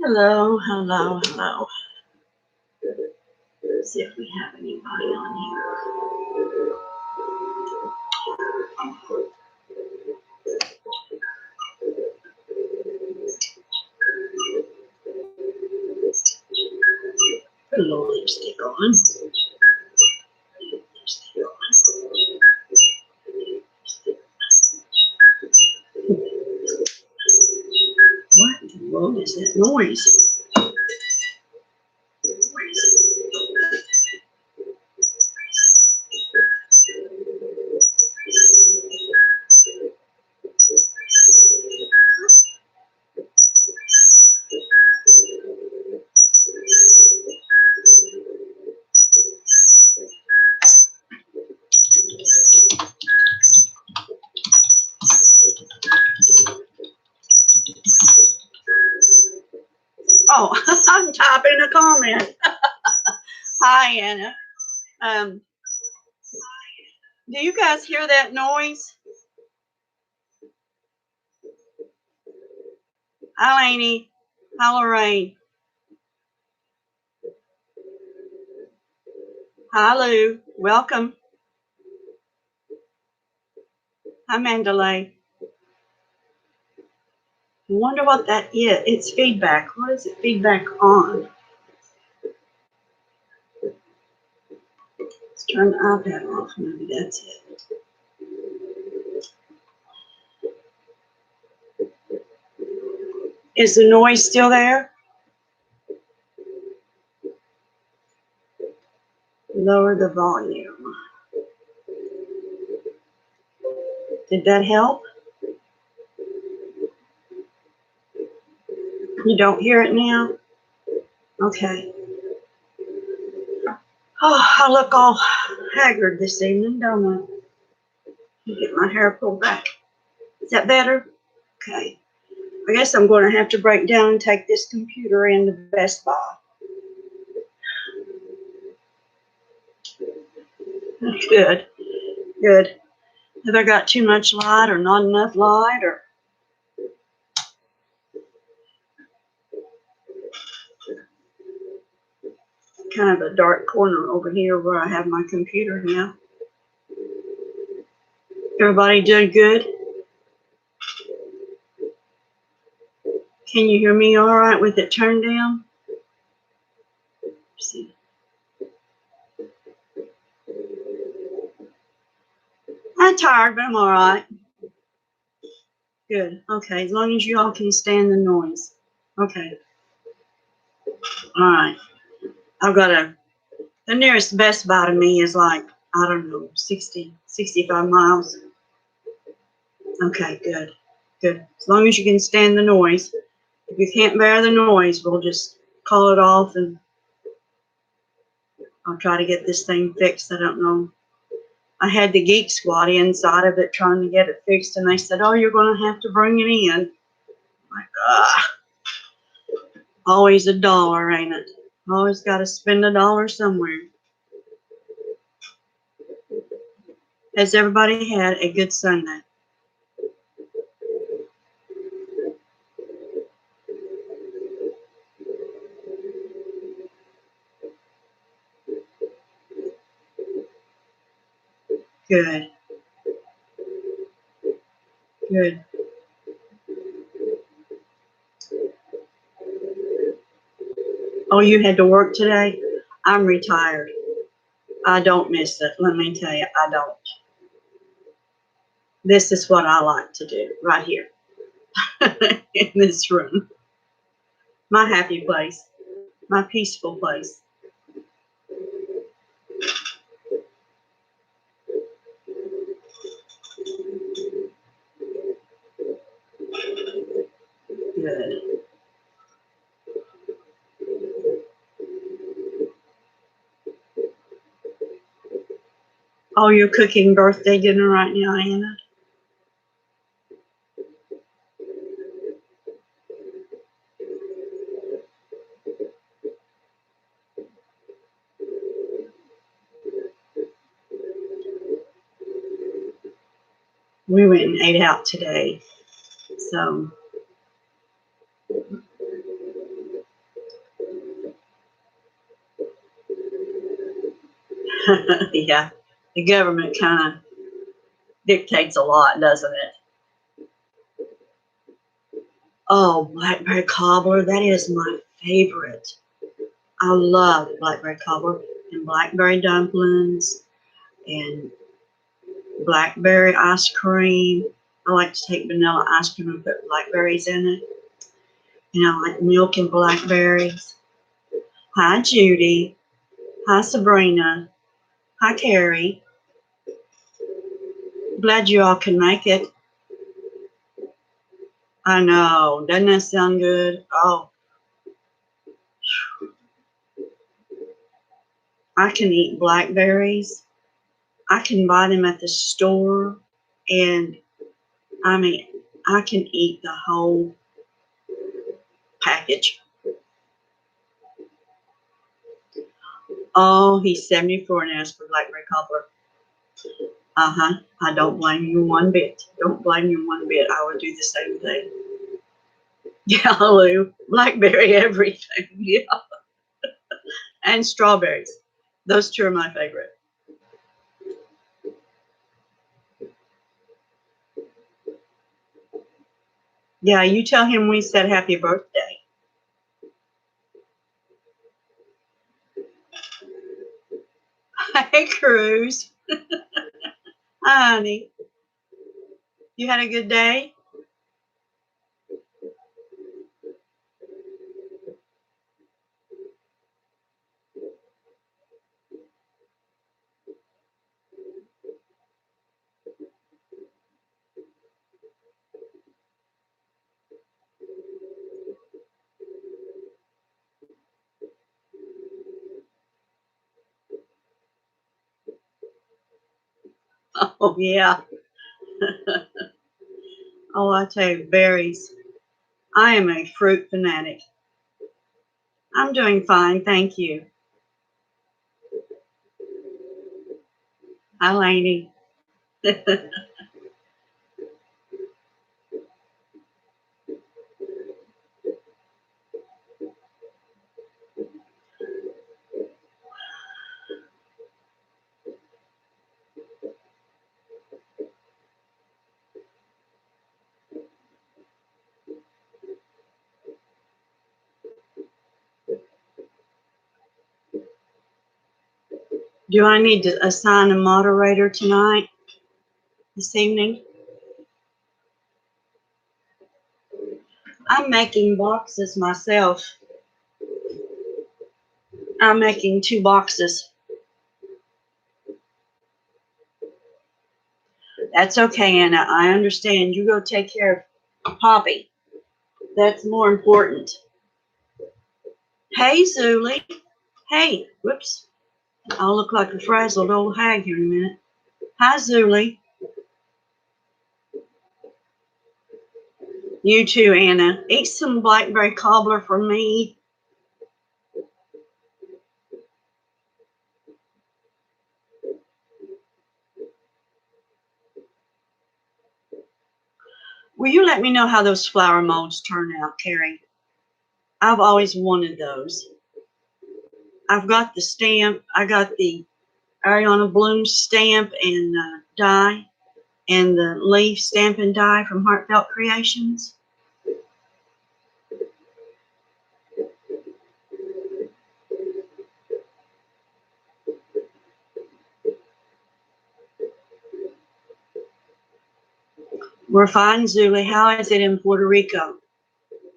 Hello, hello, hello. Let's see if we have anybody on here. Put a little lipstick on. What in the world is that noise? Oh, I'm typing a comment. Hi, Anna. Do you guys hear that noise? Hi, Lainey. Hi, Lorraine. Hi, Lou. Welcome. Hi, Mandalay. I wonder what that is. It's feedback. What is it feedback on? Let's turn the iPad off. Maybe that's it. Is the noise still there? Lower the volume. Did that help? You don't hear it now? Okay. Oh, I look all haggard this evening, don't I? Get my hair pulled back. Is that better? Okay. I guess I'm going to have to break down and take this computer into Best Buy. Good. Good. Have I got too much light or not enough light or? Kind of a dark corner over here where I have my computer now. Everybody doing good? Can you hear me all right with it turned down? Let's see. I'm tired, but I'm all right. Good. Okay. As long as you all can stand the noise. Okay. All right. I've got the nearest Best Buy to me is like, I don't know, 65 miles. Okay, good. Good. As long as you can stand the noise. If you can't bear the noise, we'll just call it off and I'll try to get this thing fixed. I don't know. I had the Geek Squad inside of it trying to get it fixed, and they said, oh, you're going to have to bring it in. I'm like, ah, always $1, ain't it? Always got to spend $1 somewhere. Has everybody had a good Sunday? Good. Good. Oh, you had to work today? I'm retired. I don't miss it. Let me tell you, I don't. This is what I like to do right here in this room. My happy place, my peaceful place. Good. Oh, you're cooking birthday dinner right now, Anna? We went and ate out today. So Yeah, the government kind of dictates a lot, doesn't it? Oh, blackberry cobbler, that is my favorite. I love blackberry cobbler and blackberry dumplings and blackberry ice cream. I like to take vanilla ice cream and put blackberries in it. You know, like milk and blackberries. Hi, Judy. Hi, Sabrina. Hi, Carrie. Glad you all can make it. I know. Doesn't that sound good? Oh, I can eat blackberries. I can buy them at the store, and I mean, I can eat the whole package. Oh, he's 74 and asked for blackberry cobbler. Uh-huh. I don't blame you one bit. Don't blame you one bit. I would do the same thing. Yeah, Lou. Blackberry everything. Yeah. And strawberries. Those two are my favorite. Yeah, you tell him we said happy birthday. Hey, Cruz. Hi, honey. You had a good day? Oh, yeah. Oh, I tell you, berries. I am a fruit fanatic. I'm doing fine, thank you. Hi, Lainey. Do I need to assign a moderator tonight, this evening? I'm making boxes myself. I'm making 2 boxes. That's okay, Anna. I understand. You go take care of Poppy. That's more important. Hey, Zuli. Hey, whoops. I'll look like a frazzled old hag here in a minute. Hi, Zuli. You too, Anna. Eat some blackberry cobbler for me. Will you let me know how those flower molds turn out, Carrie? I've always wanted those. I've got the stamp. I got the Ariana Bloom stamp and die, and the leaf stamp and die from Heartfelt Creations. We're fine, Zuli. How is it in Puerto Rico?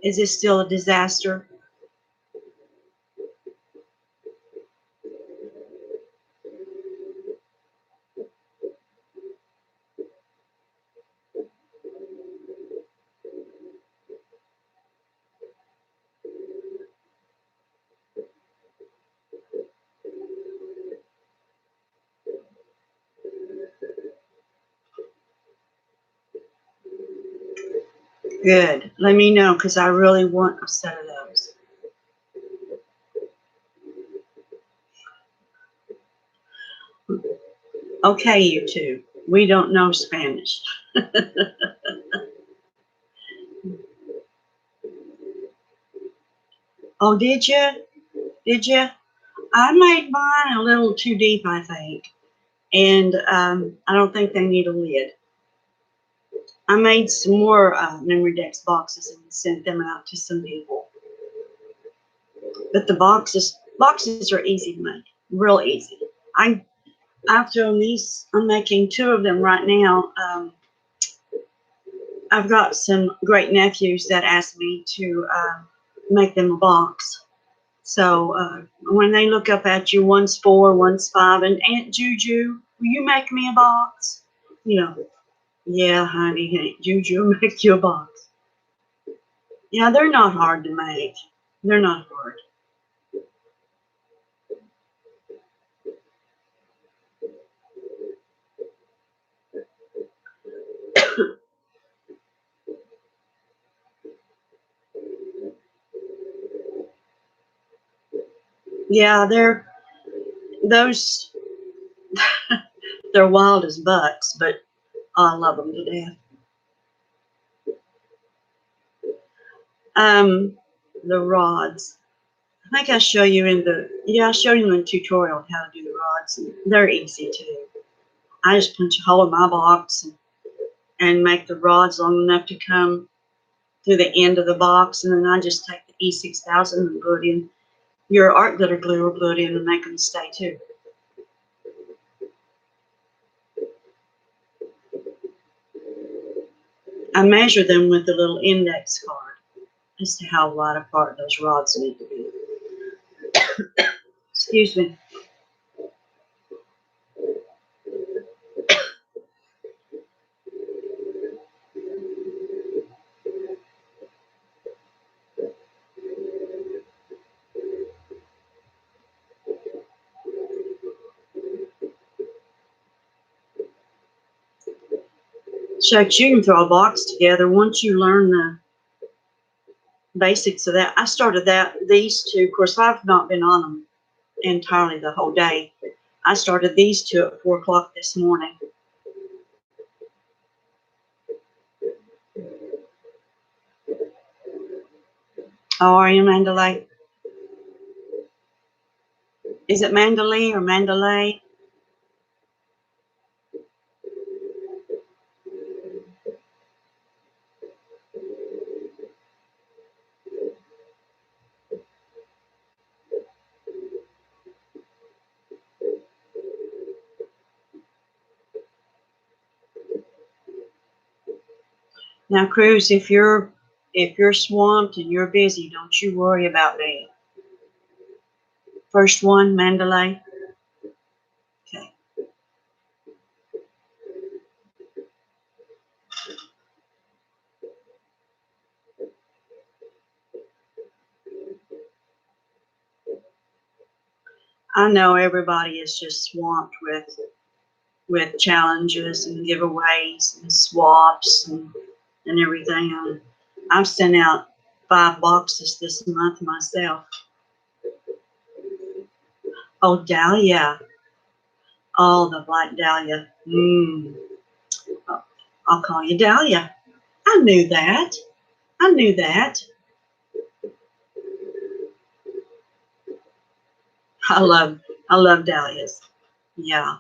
Is it still a disaster? Good. Let me know because I really want a set of those. Okay, you two. We don't know Spanish. Oh, did you? Did you? I made mine a little too deep, I think. And I don't think they need a lid. I made some more memory decks boxes and sent them out to some people. But the boxes are easy to make, real easy. I've thrown these. I'm making two of them right now. I've got some great nephews that asked me to make them a box. So when they look up at you, one's 4, one's 5, and Aunt Juju, will you make me a box? You know, yeah, honey, Aunt Juju will make you a box. Yeah, they're not hard to make. They're not hard. Yeah, those they're wild as bucks, but I love them to death. The rods. I think I show you in the I show you in the tutorial how to do the rods. They're easy too. I just punch a hole in my box and make the rods long enough to come through the end of the box, and then I just take the E6000 and glue it in. Your art glitter glue will glue it in and make them stay too. I measure them with a little index card as to how wide apart those rods need to be. Excuse me. Shucks, you can throw a box together once you learn the basics of that. I started these two. Of course, I've not been on them entirely the whole day. I started these two at 4 o'clock this morning. How are you, Mandalay? Is it Mandalay or Mandalay? Now, Cruz, if you're swamped and you're busy, don't you worry about me. First one, Mandalay. Okay. I know everybody is just swamped with challenges and giveaways and swaps and everything. I've sent out 5 boxes this month myself. Oh, Dahlia. Oh, the black Dahlia. I'll call you Dahlia. I knew that. I knew that. I love dahlias. Yeah.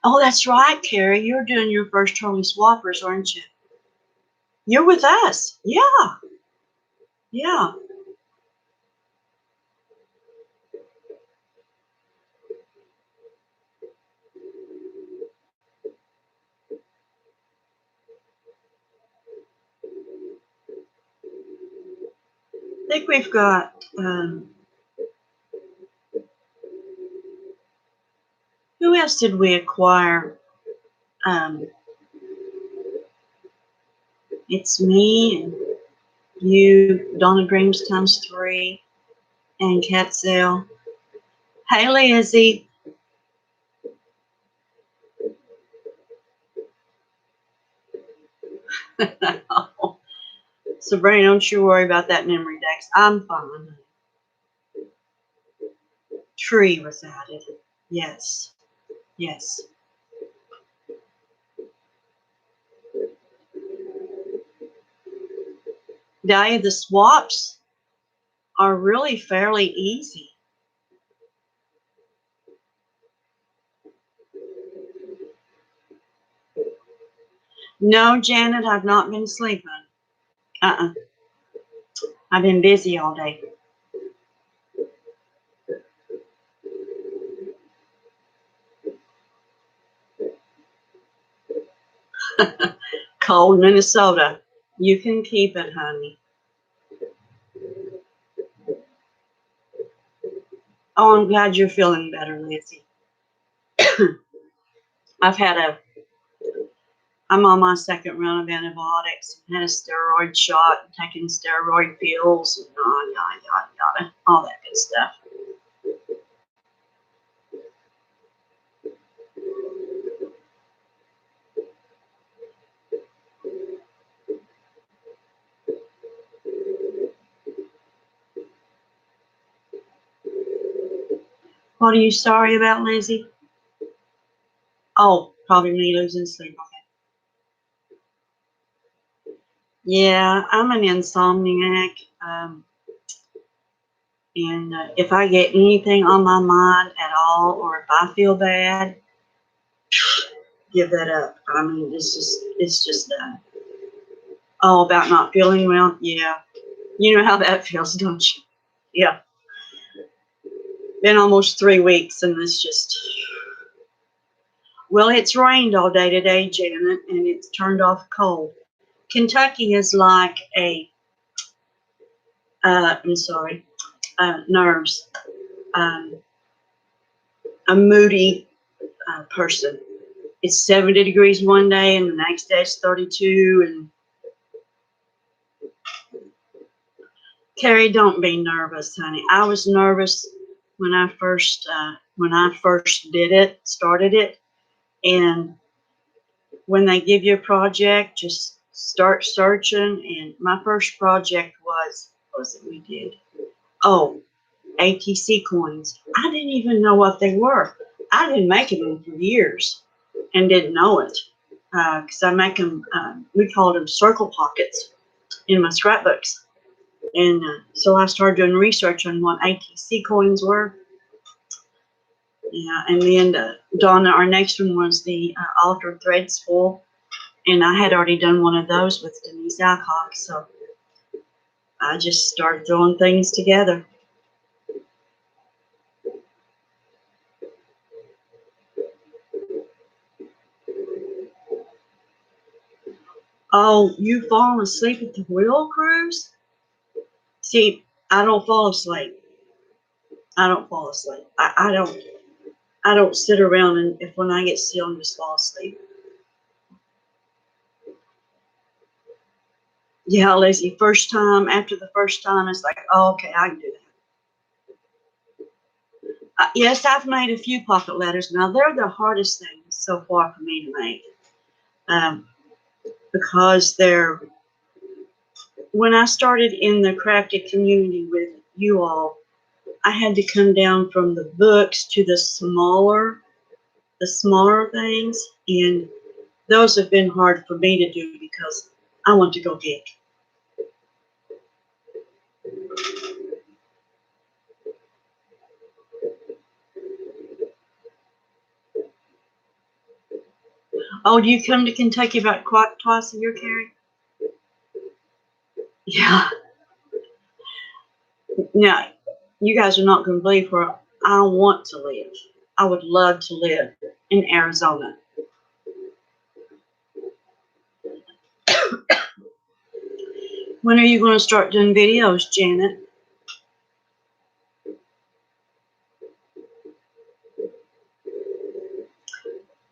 Oh, that's right, Carrie. You're doing your first Charlie Swappers, aren't you? You're with us. Yeah. Yeah. I think we've got who else did we acquire? Um, it's me and you, Donna Dreams times 3, and Catzell. Hey, Lizzie. Sabrina, don't you worry about that memory Dex. I'm fine. Tree was added. Yes. Yes. Dahlia, the swaps are really fairly easy. No, Janet, I've not been sleeping. I've been busy all day. Cold Minnesota. You can keep it, honey. Oh, I'm glad you're feeling better, Lizzie. I'm on my second round of antibiotics, had a steroid shot, taking steroid pills, and yada, all that good stuff. What are you sorry about, Lizzie? Oh, probably me losing sleep. Okay. Yeah, I'm an insomniac. And if I get anything on my mind at all, or if I feel bad, give that up. I mean, it's just done. Oh, about not feeling well? Yeah. You know how that feels, don't you? Yeah. Been almost 3 weeks, and it's just, well, it's rained all day today, Janet, and it's turned off cold. Kentucky is like nerves, a moody person. It's 70 degrees one day, and the next day it's 32, and Carrie, don't be nervous, honey. I was nervous when I first started it, and when they give you a project, just start searching. And my first project was, what was it we did? Oh, ATC coins. I didn't even know what they were. I've been making them for years and didn't know it, because I make them, we called them circle pockets in my scrapbooks. And so I started doing research on what ATC coins were. Yeah, and then Donna, our next one was the altered thread spool. And I had already done one of those with Denise Alcock, so I just started throwing things together. Oh, you falling asleep at the wheel cruise? See, I don't fall asleep. I don't fall asleep. I don't sit around and when I get still and just fall asleep. Yeah, Lizzie, after the first time, it's like, oh, okay, I can do that. Yes, I've made a few pocket letters. Now, they're the hardest things so far for me to make, because when I started in the crafted community with you all, I had to come down from the books to the smaller things, and those have been hard for me to do because I want to go big. Oh, do you come to Kentucky about twice a year, Carrie? Yeah. Now, you guys are not going to believe where I want to live. I would love to live in Arizona. When are you going to start doing videos, Janet?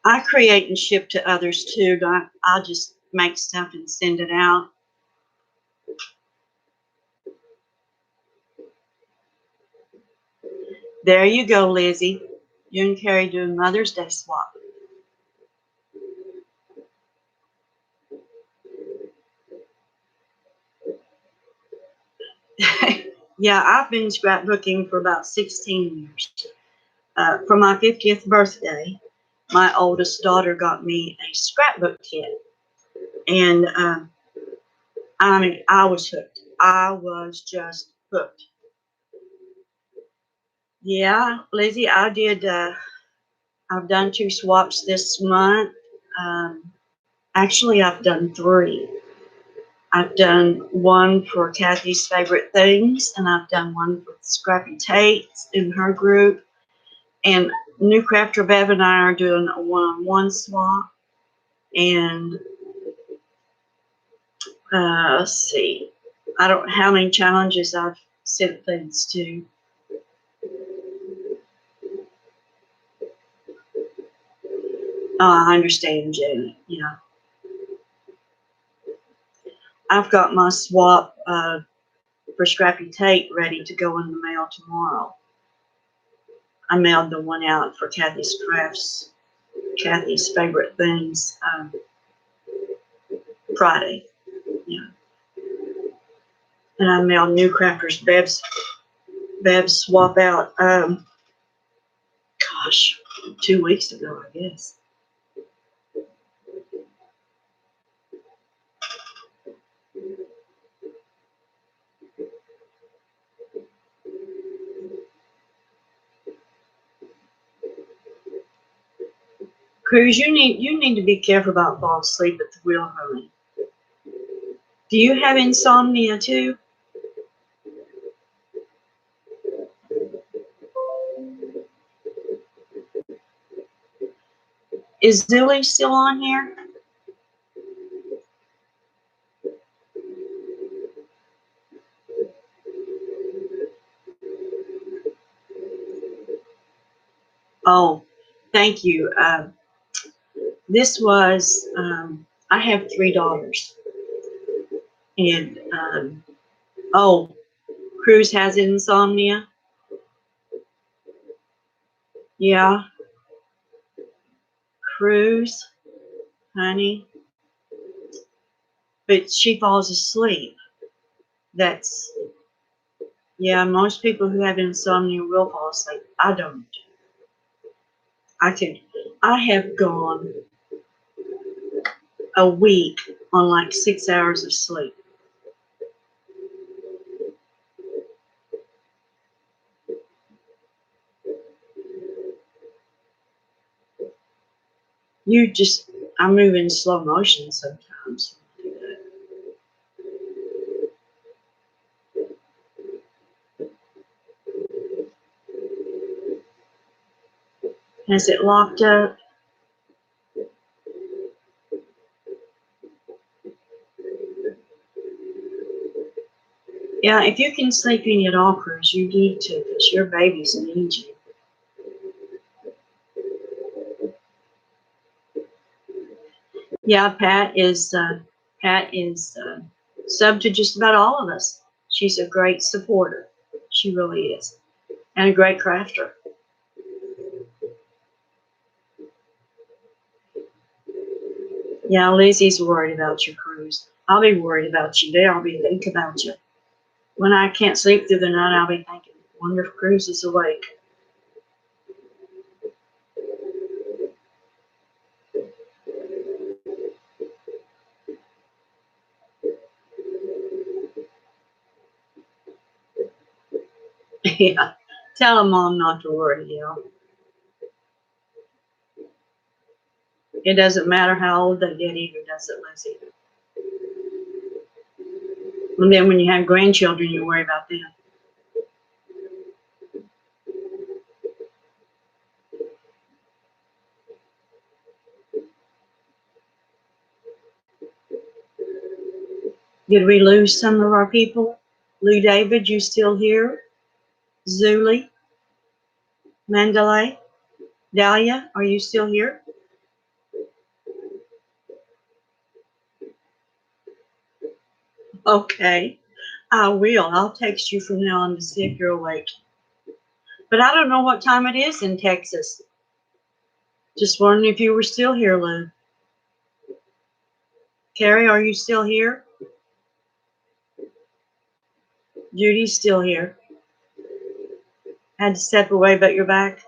I create and ship to others too. I just make stuff and send it out. There you go, Lizzie. You and Carrie doing Mother's Day swap. Yeah, I've been scrapbooking for about 16 years. For my 50th birthday, my oldest daughter got me a scrapbook kit. And I mean, I was hooked. I was just hooked. Yeah, Lizzie, I did. I've done 2 swaps this month. Um, Actually, I've done 3. I've done one for Kathy's Favorite Things, and I've done one for Scrappy Tate in her group. And New Crafter Bev and I are doing a one-on-one swap. And let's see, I don't know how many challenges I've sent things to. I understand, Janet. Yeah, I've got my swap for Scrappy Tate ready to go in the mail tomorrow. I mailed the one out for Kathy's Favorite Things Friday. Yeah, and I mailed New Crafters Bev's swap out. Gosh, 2 weeks ago, I guess. Cruz, you need to be careful about falling asleep at the wheel, honey. Do you have insomnia too? Is Zilly still on here? Oh, thank you. This was, I have 3 daughters. And, oh, Cruz has insomnia. Yeah, Cruz, honey. But she falls asleep. That's, yeah, most people who have insomnia will fall asleep. I don't. I can, I have gone a week on like 6 hours of sleep. You just, I move in slow motion sometimes. Has it locked up? Yeah, if you can sleep in at all, Cruz, you need to, because your babies need you. Yeah, Pat is sub to just about all of us. She's a great supporter. She really is, and a great crafter. Yeah, Lizzie's worried about you, Cruz. I'll be worried about you. There, I'll be thinking about you. When I can't sleep through the night, I'll be thinking, wonder if Cruz is awake. Yeah, tell him Mom not to worry, yeah. It doesn't matter how old they get either, does it, Lizzie? And then when you have grandchildren, you worry about them. Did we lose some of our people? Lou David, you still here? Zuli, Mandalay, Dahlia, are you still here? Okay, I will. I'll text you from now on to see if you're awake. But I don't know what time it is in Texas. Just wondering if you were still here, Lou. Carrie, are you still here? Judy's still here. Had to step away, but you're back.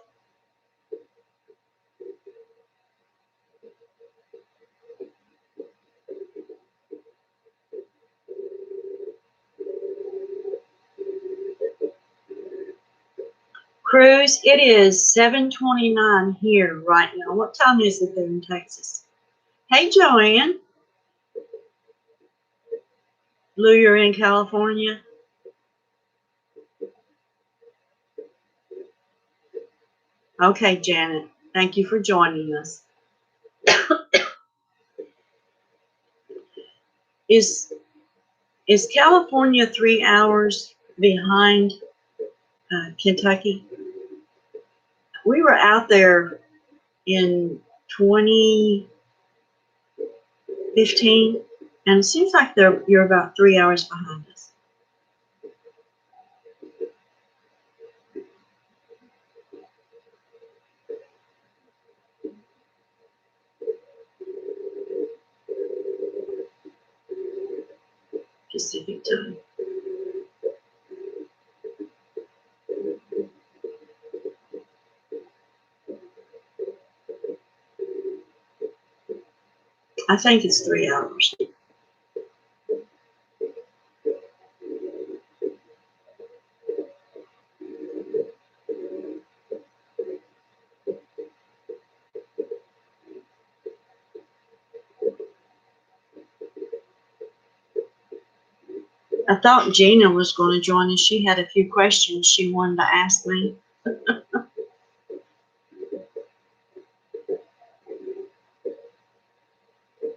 Cruz, it is 7:29 here right now. What time is it there in Texas? Hey, Joanne. Lou, you're in California? Okay, Janet. Thank you for joining us. Is California 3 hours behind Kentucky? We were out there in 2015, and it seems like you're about 3 hours behind us. Pacific time. I think it's 3 hours. I thought Gina was going to join us. She had a few questions she wanted to ask me.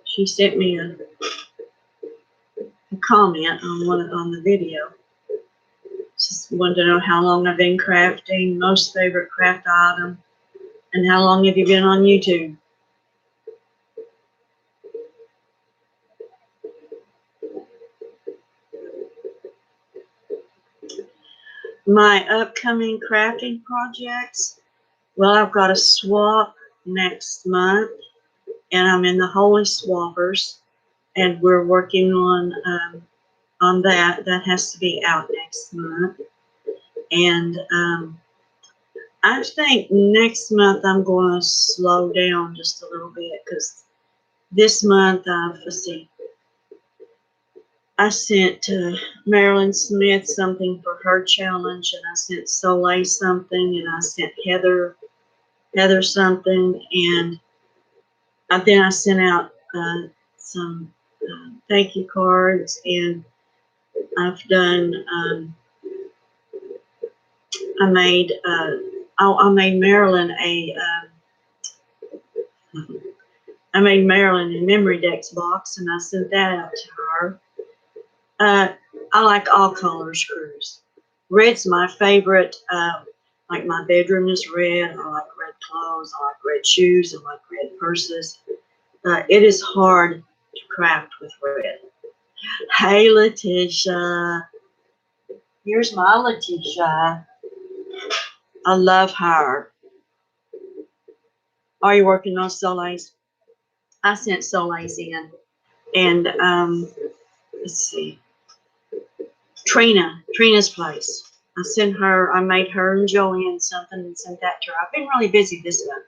She sent me a comment on the video. Just wanted to know how long I've been crafting, most favorite craft item, and how long have you been on YouTube? My upcoming crafting projects, well, I've got a swap next month, and I'm in the Holy Swappers, and we're working on that. That has to be out next month. And I think next month I'm going to slow down just a little bit, because this month, let's see, I sent Marilyn Smith something for her challenge, and I sent Soleil something, and I sent Heather something, and then I sent out some thank you cards, and I've done. I made Marilyn I made Marilyn a memory decks box, and I sent that out to her. I like all colors, Cruz. Red's my favorite. Like my bedroom is red. I like red clothes. I like red shoes. I like red purses. It is hard to craft with red. Hey, Letitia. Here's my Letitia. I love her. Are you working on Soleil's? I sent Soleil's in. And let's see. Trina's place. I made her and Joanne something and sent that to her. I've been really busy this month.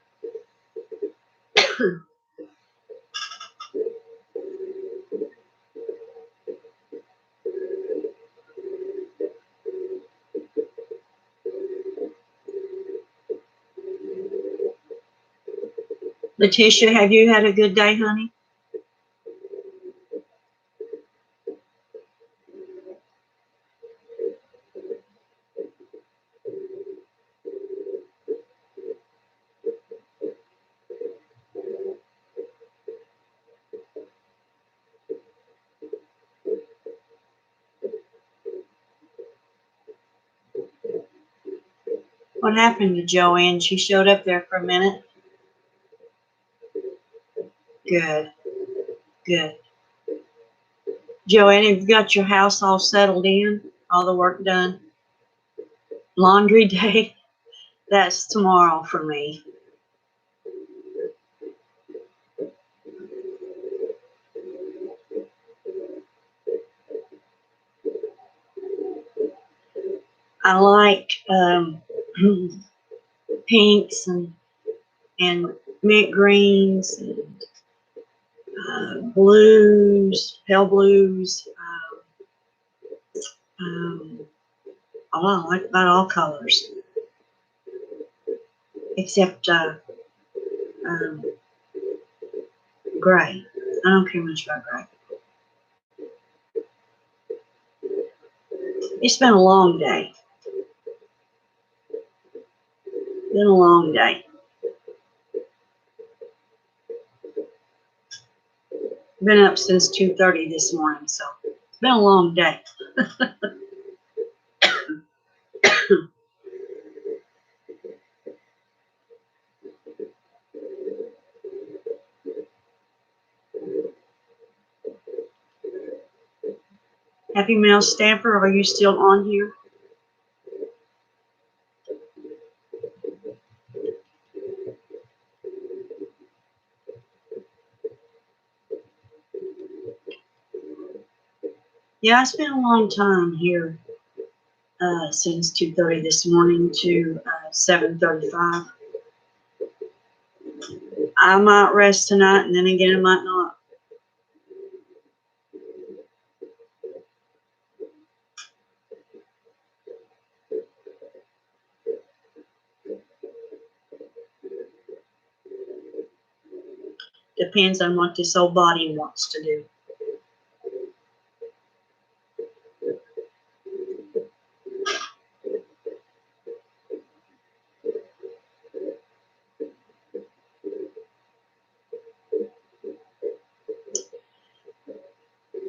Letitia, have you had a good day, honey? What happened to Joanne? She showed up there for a minute. Good, good. Joanne, have you got your house all settled in? All the work done? Laundry day? That's tomorrow for me. I like pinks and mint greens and blues, pale blues. I like about all colors. except gray. I don't care much about gray. It's been a long day. Been a long day. Been up since 2:30 this morning, so it's been a long day. Happy Mail Stamper, are you still on here? Yeah, it's been a long time here since 2:30 this morning to 7:35. I might rest tonight, and then again, I might not. Depends on what this old body wants to do.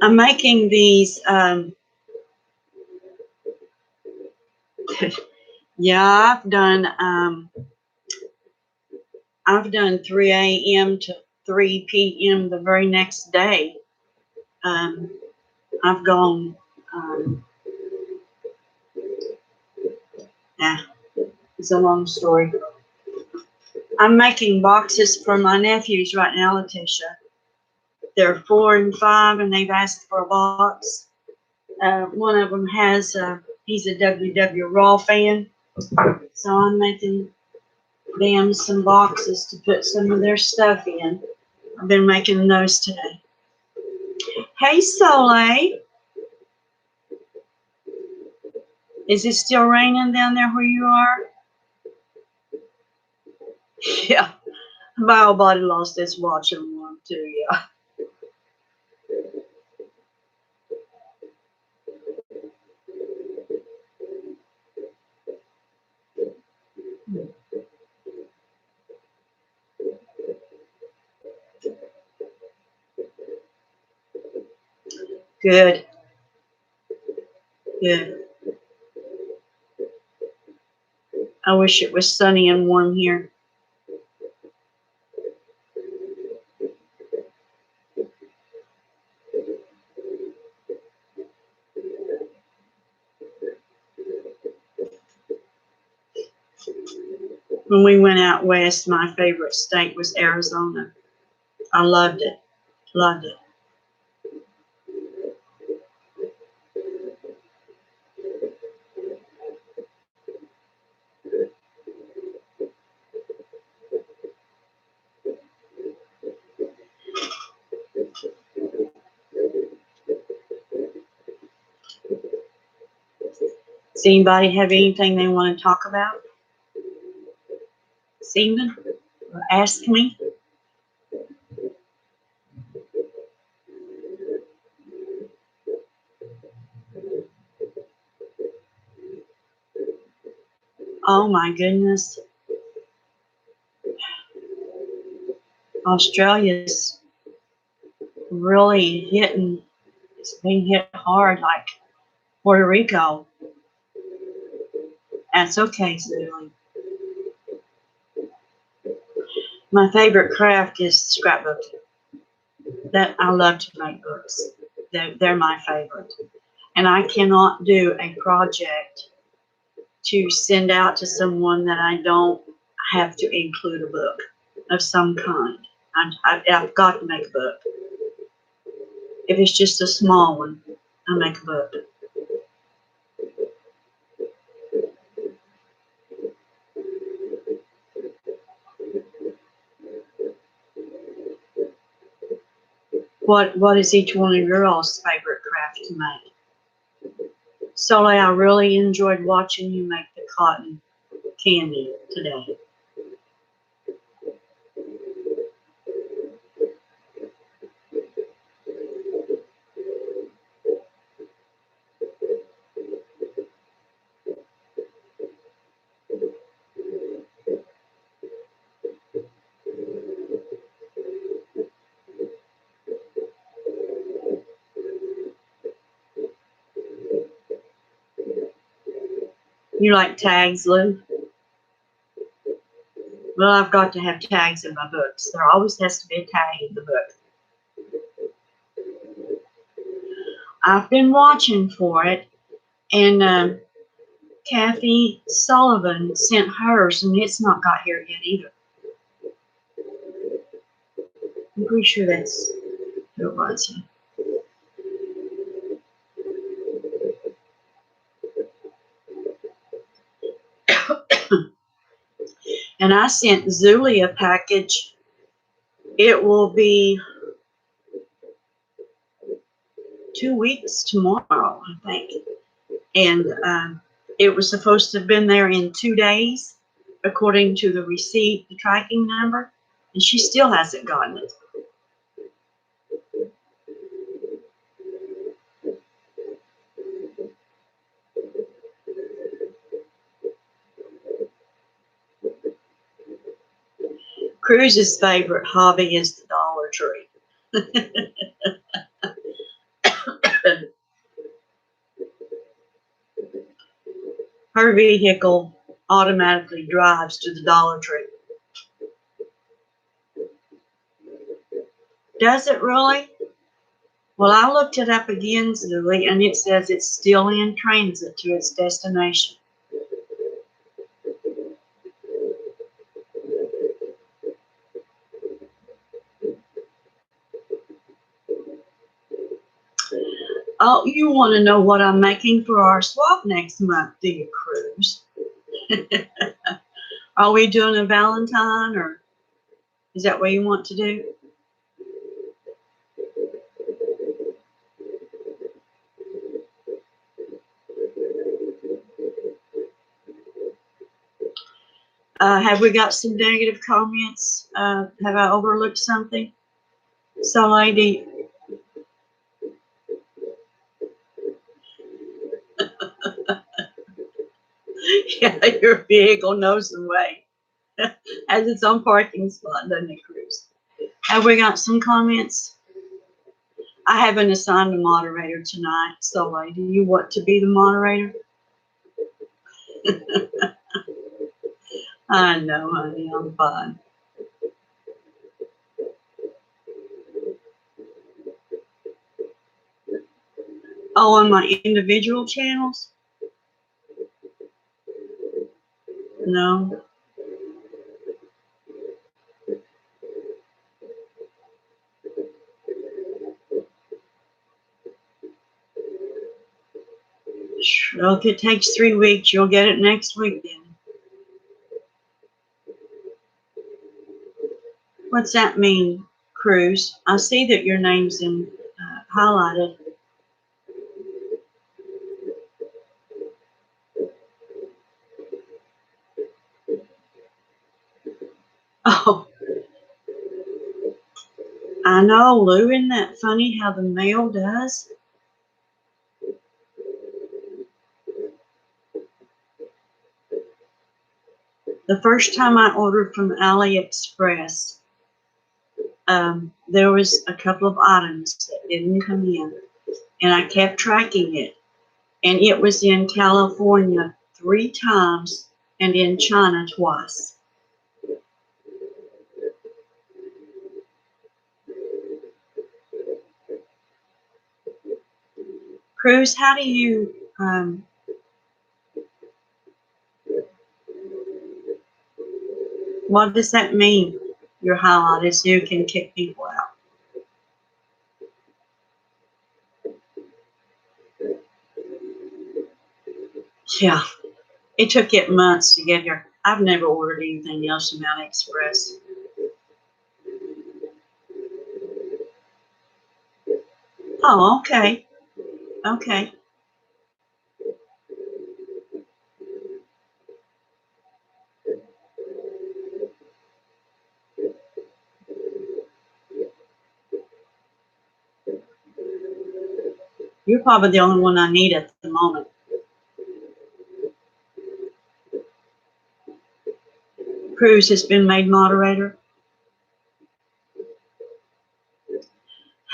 I'm making these, yeah, I've done 3 a.m. to 3 p.m. the very next day. I've gone, it's a long story. I'm making boxes for my nephews right now, Letitia. They're 4 and 5, and they've asked for a box. One of them has, he's a WW Raw fan, so I'm making them some boxes to put some of their stuff in. I've been making those today. Hey, Soleil. Is it still raining down there where you are? Yeah. My old body lost its watch and one too, yeah. Good. Good. I wish it was sunny and warm here. When we went out west, my favorite state was Arizona. I loved it. Loved it. Does anybody have anything they want to talk about this evening or ask me? Oh my goodness. Australia's really hitting, it's being hit hard like Puerto Rico. That's okay, Susan. My favorite craft is scrapbooking. That I love to make books. They're my favorite. And I cannot do a project to send out to someone that I don't have to include a book of some kind. I've got to make a book. If it's just a small one, I make a book. What is each one of your all's favorite craft to make? Soleil, I really enjoyed watching you make the cotton candy today. You like tags, Lou? Well, I've got to have tags in my books. There always has to be a tag in the book. I've been watching for it, and Kathy Sullivan sent hers, and it's not got here yet either. I'm pretty sure that's who it was. And I sent Zuli a package. It will be 2 weeks tomorrow, I think. And it was supposed to have been there in 2 days, according to the receipt, the tracking number, and she still hasn't gotten it. Cruz's favorite hobby is the Dollar Tree. Her vehicle automatically drives to the Dollar Tree. Does it really? Well, I looked it up again, Zuli, and it says it's still in transit to its destination. Oh, you want to know what I'm making for our swap next month, do you, Cruz? Are we doing a Valentine, or is that what you want to do? Have we got some negative comments? Have I overlooked something? So, lady, yeah, your vehicle knows the way. Has its own parking spot, doesn't it, Cruz? Have we got some comments? I haven't assigned a moderator tonight, so lady, do you want to be the moderator? I know, honey, I'm fine. Oh, on my individual channels? No. Well, if it takes 3 weeks, you'll get it next week then. What's that mean, Cruz? I see that your name's in highlighted. Oh, I know, Lou. Isn't that funny how the mail does? The first time I ordered from AliExpress, there was a couple of items that didn't come in, and I kept tracking it, and it was in California 3 times and in China twice. Cruz, how do you what does that mean? You're highlighted so you can kick people out. Yeah, it took it months to get here. I've never ordered anything else from AliExpress. Oh, okay. Okay. You're probably the only one I need at the moment. Cruz has been made moderator.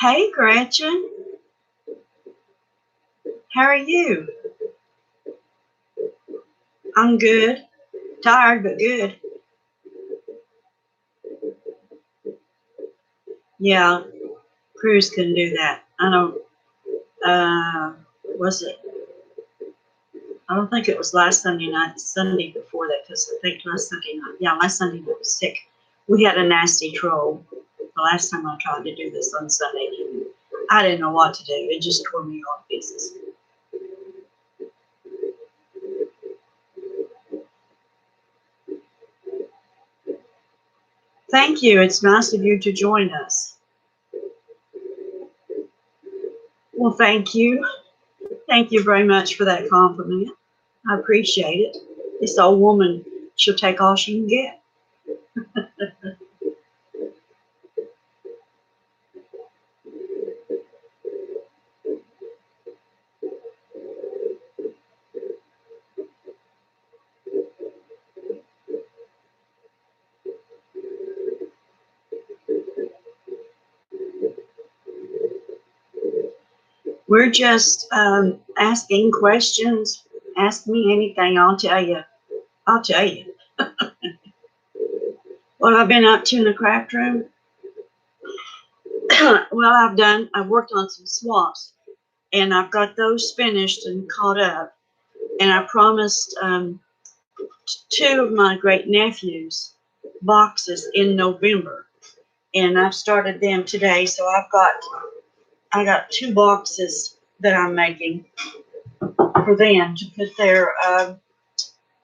Hey, Gretchen. How are you? I'm good. Tired, but good. Yeah, Cruz couldn't do that. I don't, was it? I don't think it was last Sunday night, Sunday before that, because I think last Sunday night, yeah, last Sunday night was sick. We had a nasty troll the last time I tried to do this on Sunday. I didn't know what to do. It just tore me all to pieces. Thank you. It's nice of you to join us. Well, thank you. Thank you very much for that compliment. I appreciate it. This old woman, she'll take all she can get. We're just asking questions. Ask me anything. I'll tell you. I'll tell you. What I've been up to in the craft room? Well, I've worked on some swaps, and I've got those finished and caught up. And I promised two of my great nephews boxes in November, and I've started them today. So I got two boxes that I'm making for them to put their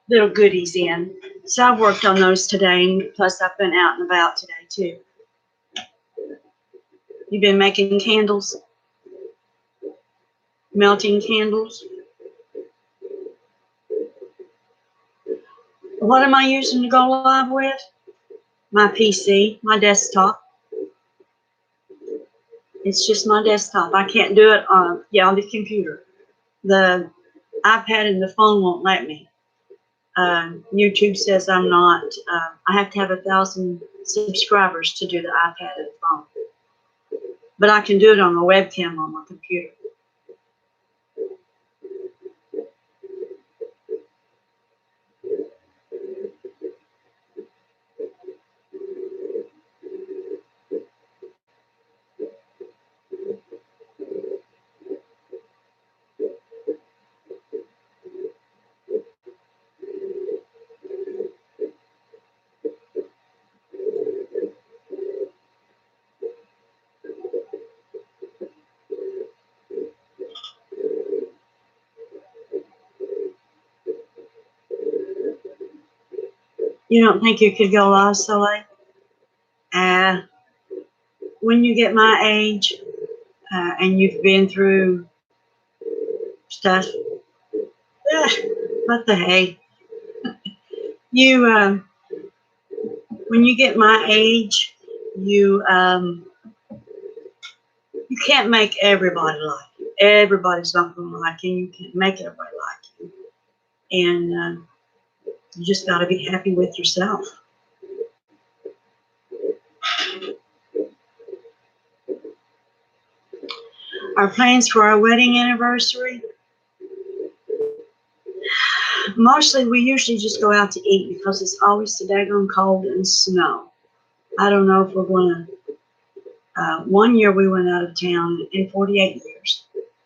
little goodies in. So I've worked on those today, and plus I've been out and about today too. You've been making candles, melting candles. What am I using to go live with? My PC, my desktop. It's just my desktop. I can't do it on the computer. The iPad and the phone won't let me. YouTube says I'm not. I have to have 1,000 subscribers to do the iPad and phone. But I can do it on the webcam on my computer. You don't think you could go live so late? When you get my age and you've been through stuff, what the hey? You, when you get my age, you can't make everybody like you. Everybody's not going to like you. You can't make everybody like you, and you just got to be happy with yourself. Our plans for our wedding anniversary, mostly we usually just go out to eat because it's always so daggone cold and snow. I don't know if we're going to. One year we went out of town in 48 years.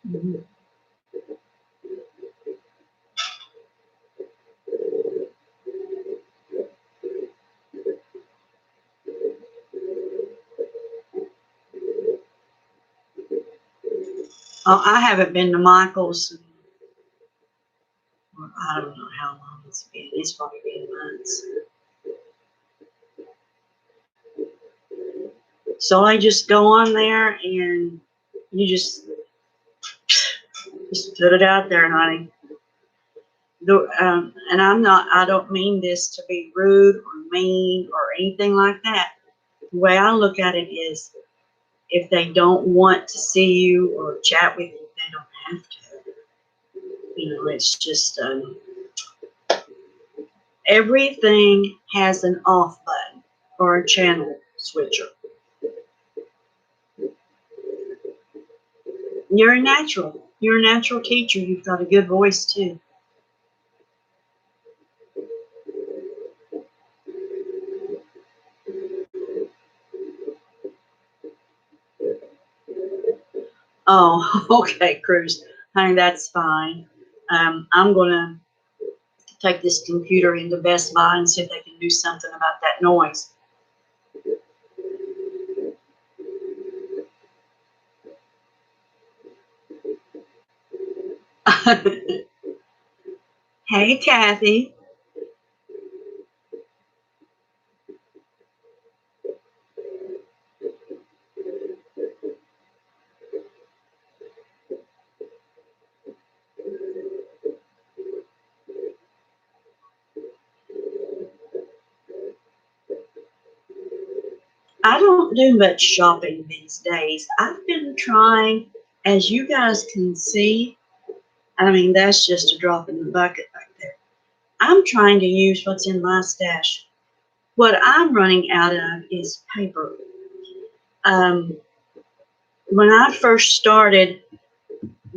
Mm-hmm. Oh, I haven't been to Michael's. I don't know how long it's been. It's probably been months. So I just go on there and you just put it out there, honey. And I don't mean this to be rude or mean or anything like that. The way I look at it is if they don't want to see you or chat with you, they don't have to. It's just everything has an off button or a channel switcher. You're a natural. You're a natural teacher. You've got a good voice too. Oh, okay, Cruz. Honey, that's fine. I'm going to take this computer into Best Buy and see if they can do something about that noise. Hey, Kathy. I don't do much shopping these days. I've been trying, as you guys can see, I mean, that's just a drop in the bucket back there. I'm trying to use what's in my stash. What I'm running out of is paper. Um, when I first started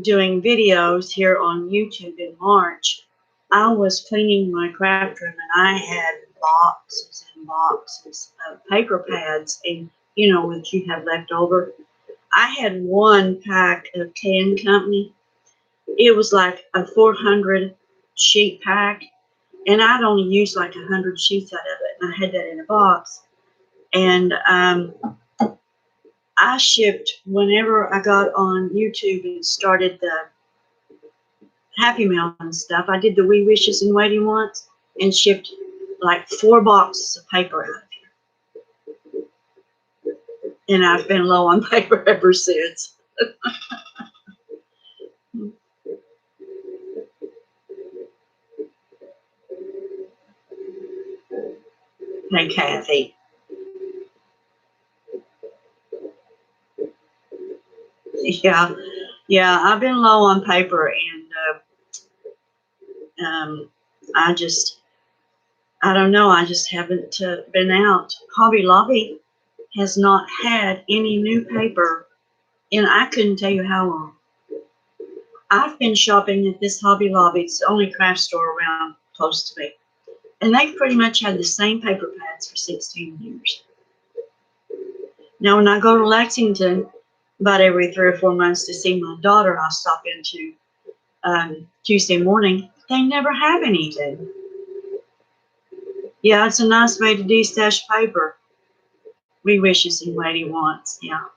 doing videos here on YouTube in March, I was cleaning my craft room and I had boxes and boxes of paper pads and, you know, what you have left over. I had one pack of Can Company. It was like a 400 sheet pack, and I'd only used like 100 sheets out of it, and I had that in a box. And I shipped whenever I got on YouTube and started the Happy Mail and stuff. I did the We Wishes and Waiting once and shipped like 4 boxes of paper out of here. And I've been low on paper ever since. Hey, Kathy. Yeah, yeah, I've been low on paper, and I just, I don't know, I just haven't been out. Hobby Lobby has not had any new paper, and I couldn't tell you how long. I've been shopping at this Hobby Lobby. It's the only craft store around close to me. And they've pretty much had the same paper pads for 16 years. Now, when I go to Lexington about every 3 or 4 months to see my daughter, I'll stop into Tuesday morning. They never have anything. Yeah, it's a nice way to de-stash paper. We wishes and lady wants, yeah.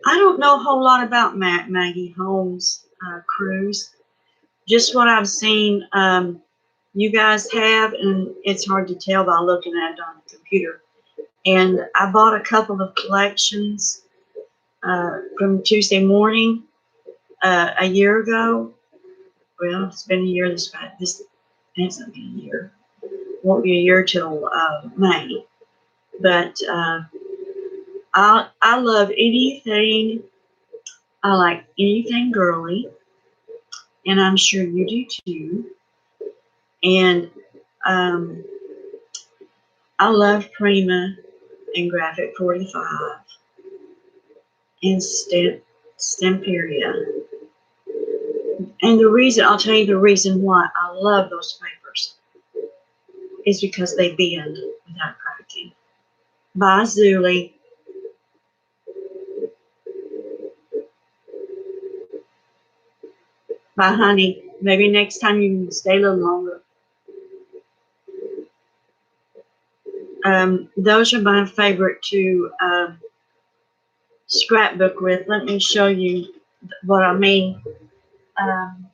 I don't know a whole lot about Maggie Holmes' cruise. Just what I've seen you guys have, and it's hard to tell by looking at it on the computer. And I bought a couple of collections from Tuesday morning a year ago. Well, it's been a year. This hasn't been a year. Won't be a year till May. But I love anything. I like anything girly, and I'm sure you do too. And I love Prima and Graphic 45 and Stamperia. And the reason, I'll tell you the reason why I love those papers is because they bend without cracking. By Zuli. Bye, honey. Maybe next time you can stay a little longer. Those are my favorite to scrapbook with. Let me show you what I mean. Um,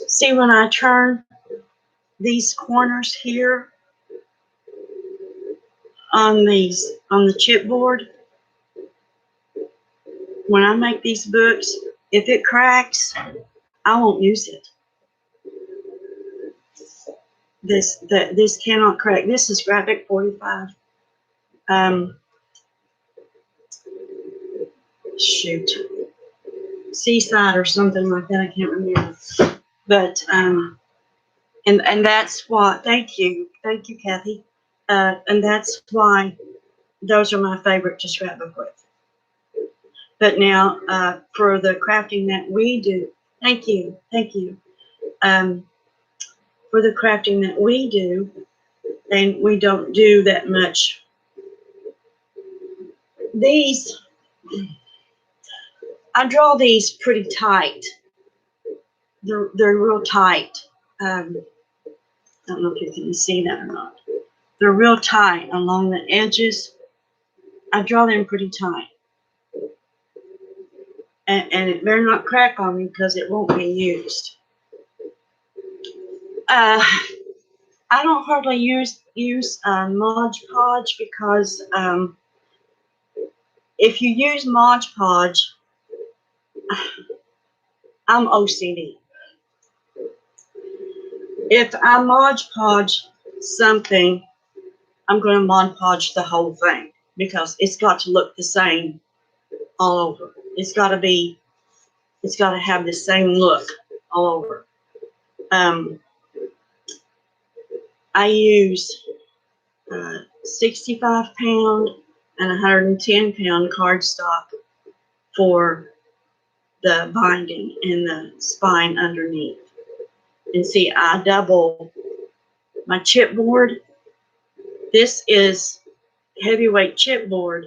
See, when I turn these corners here on the chipboard, when I make these books, if it cracks, I won't use it. This cannot crack. This is Graphic 45. Shoot. Seaside or something like that. I can't remember. But and that's why. Thank you, Kathy. And that's why those are my favorite to scrapbook with. But now for the crafting that we do, thank you. For the crafting that we do, and we don't do that much. These, I draw these pretty tight. They're real tight. I don't know if you can see that or not. They're real tight along the edges. I draw them pretty tight. And it better not crack on me because it won't be used. I don't hardly use Mod Podge because if you use Mod Podge, I'm OCD. If I Mod Podge something, I'm going to Mod Podge the whole thing because it's got to look the same all over. It's got to have the same look all over. I use 65 pound and 110 pound cardstock for the binding and the spine underneath. And see, I double my chipboard. This is heavyweight chipboard,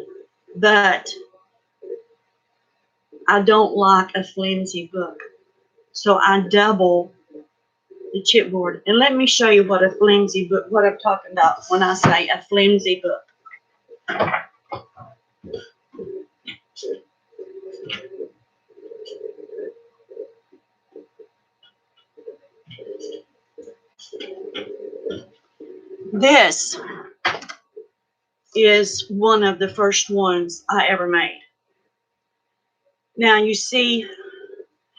but I don't like a flimsy book. So I double the chipboard. And let me show you what a flimsy book, what I'm talking about when I say a flimsy book. This is one of the first ones I ever made. Now you see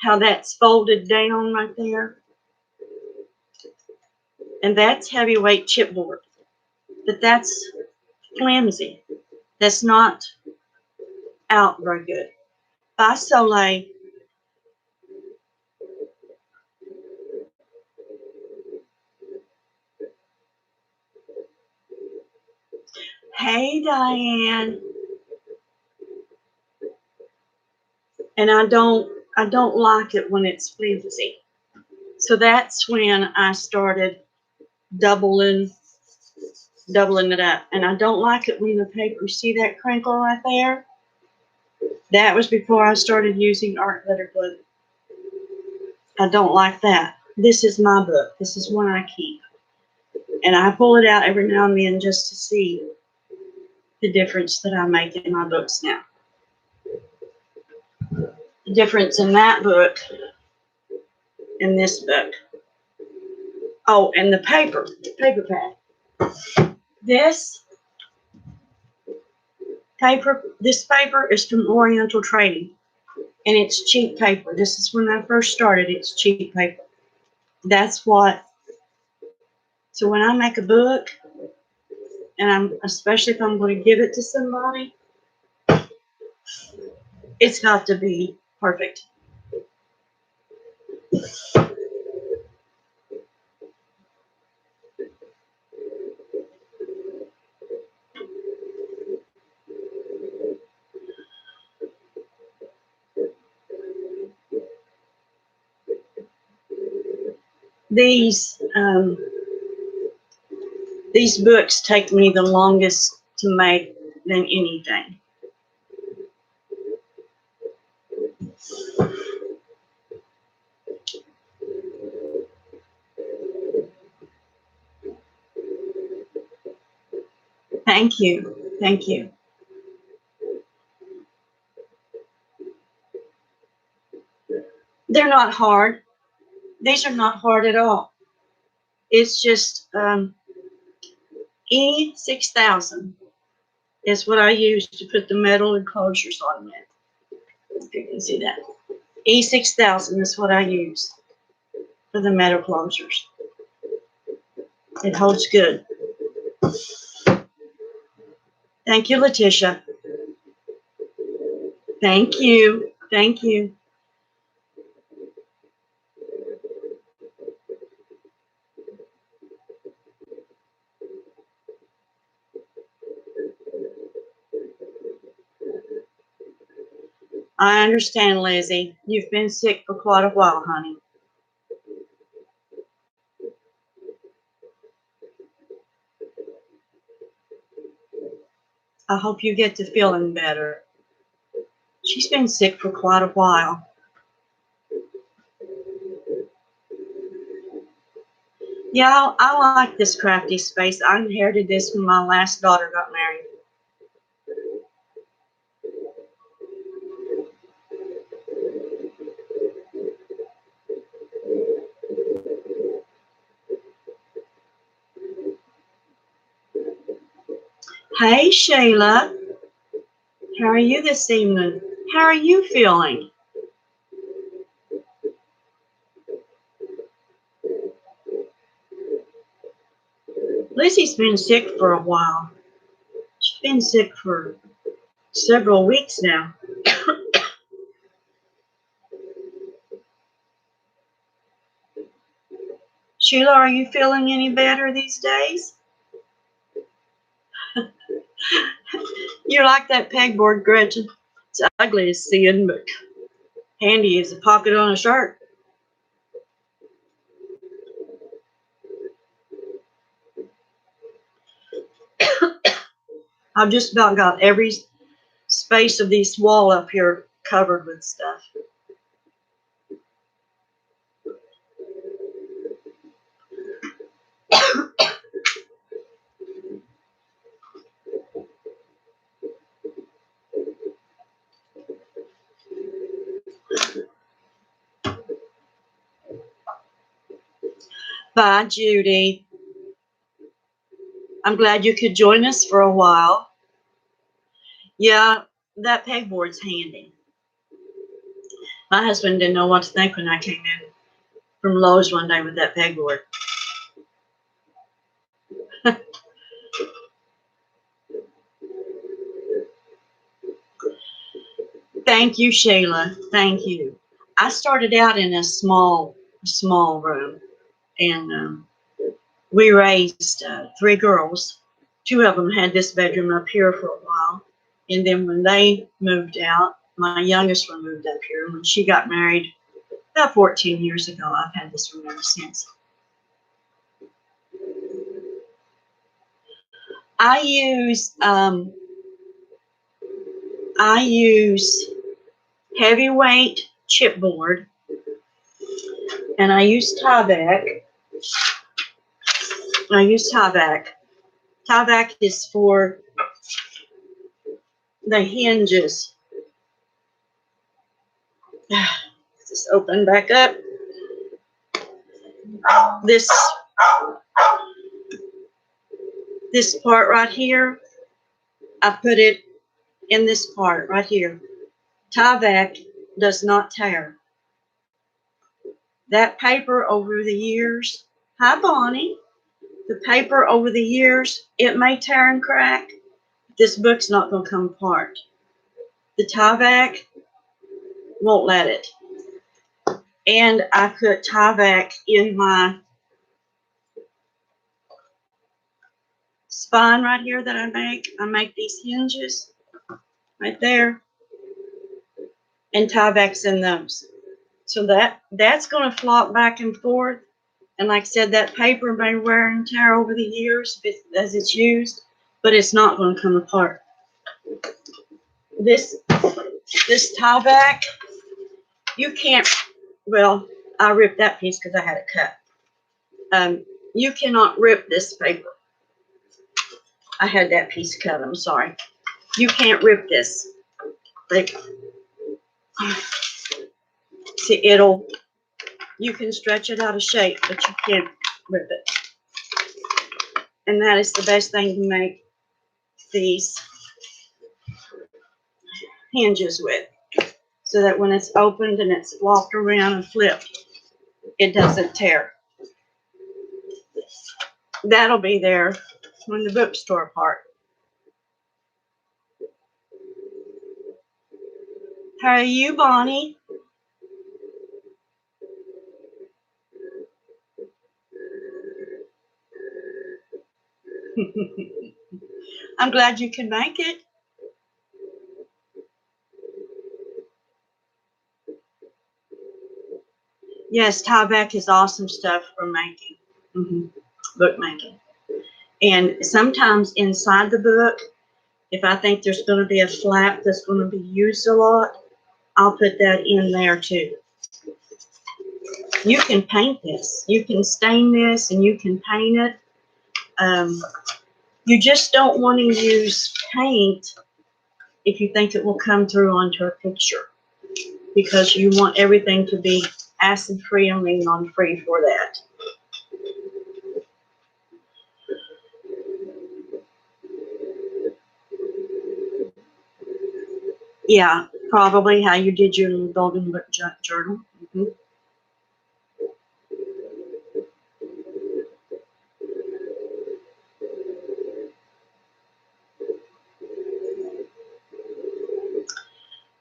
how that's folded down right there? And that's heavyweight chipboard. But that's flimsy. That's not out very good. By Soleil, hey Diane. And I don't like it when it's flimsy. So that's when I started doubling it up. And I don't like it when the paper, see that crinkle right there? That was before I started using art glitter glue. I don't like that. This is my book. This is one I keep. And I pull it out every now and then just to see the difference that I make in my books now. The difference in that book and this book. Oh, and the paper pad. This paper is from Oriental Trading, and it's cheap paper. This is when I first started. It's cheap paper. That's what. So when I make a book, and especially if I'm going to give it to somebody, it's got to be perfect. These books take me the longest to make than anything. Thank you. Thank you. They're not hard. These are not hard at all. It's just E6000 is what I use to put the metal enclosures on there. If you can see that. E6000 is what I use for the metal closures. It holds good. Thank you, Letitia. Thank you. Thank you. I understand, Lizzie. You've been sick for quite a while, honey. I hope you get to feeling better. She's been sick for quite a while. Yeah, I like this crafty space. I inherited this when my last daughter got married. Hey, Shayla. How are you this evening? How are you feeling? Lizzie's been sick for a while. She's been sick for several weeks now. Sheila, are you feeling any better these days? You're like that pegboard, Gretchen. It's ugly as sin, but handy as a pocket on a shirt. I've just about got every space of this wall up here covered with stuff. Bye, Judy. I'm glad you could join us for a while. Yeah, that pegboard's handy. My husband didn't know what to think when I came in from Lowe's one day with that pegboard. Thank you, Shayla. Thank you. I started out in a small room, and we raised 3 girls. 2 of them had this bedroom up here for a while, and then when they moved out, my youngest one moved up here. When she got married about 14 years ago, I've had this room ever since. I use heavyweight chipboard, and I use Tyvek. Tyvek is for the hinges. Just open back up. This part right here, I put it in this part right here. Tyvek does not tear. That paper over the years, hi Bonnie, the paper over the years, it may tear and crack. This book's not going to come apart. The Tyvek won't let it. And I put Tyvek in my spine right here that I make. I make these hinges right there, and Tyvek's in those. So that's going to flop back and forth. And like I said, that paper may wear and tear over the years as it's used, but it's not going to come apart. This Tyvek, you can't, well, I ripped that piece because I had it cut. You cannot rip this paper. I had that piece cut, I'm sorry. You can't rip this. Like, see, you can stretch it out of shape, but you can't rip it. And that is the best thing to make these hinges with, so that when it's opened and it's flopped around and flipped, it doesn't tear. That'll be there when the books tore apart. How are you, Bonnie? I'm glad you can make it. Yes, Tyvek is awesome stuff for making, book making. And sometimes inside the book, if I think there's going to be a flap that's going to be used a lot, I'll put that in there too. You can paint this. You can stain this and you can paint it. You just don't want to use paint if you think it will come through onto a picture, because you want everything to be acid free and linon free for that. Yeah, probably how you did your little golden book journal.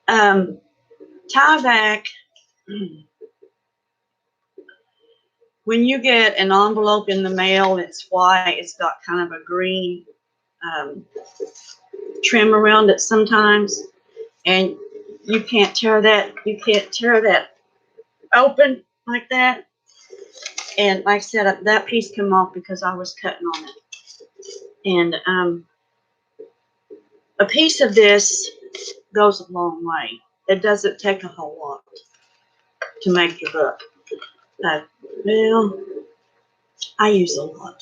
Um, Tyvek, when you get an envelope in the mail, it's white, it's got kind of a green um, trim around it sometimes, and you can't tear that open like that. And like I said, that piece came off because I was cutting on it. And a piece of this goes a long way. It doesn't take a whole lot to make your book. Well, I use a lot.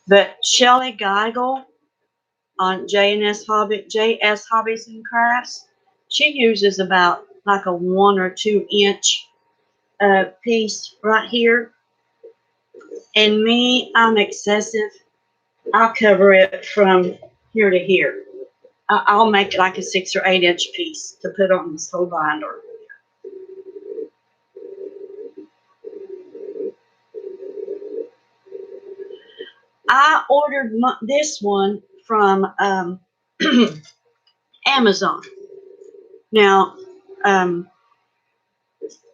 But Shelley Geigel on JS Hobbies and Crafts, she uses about like a 1 or 2 inch piece right here. And me, I'm excessive. I'll cover it from here to here. I'll make it like a 6 or 8 inch piece to put on this whole binder. I ordered this one from Amazon. Now, and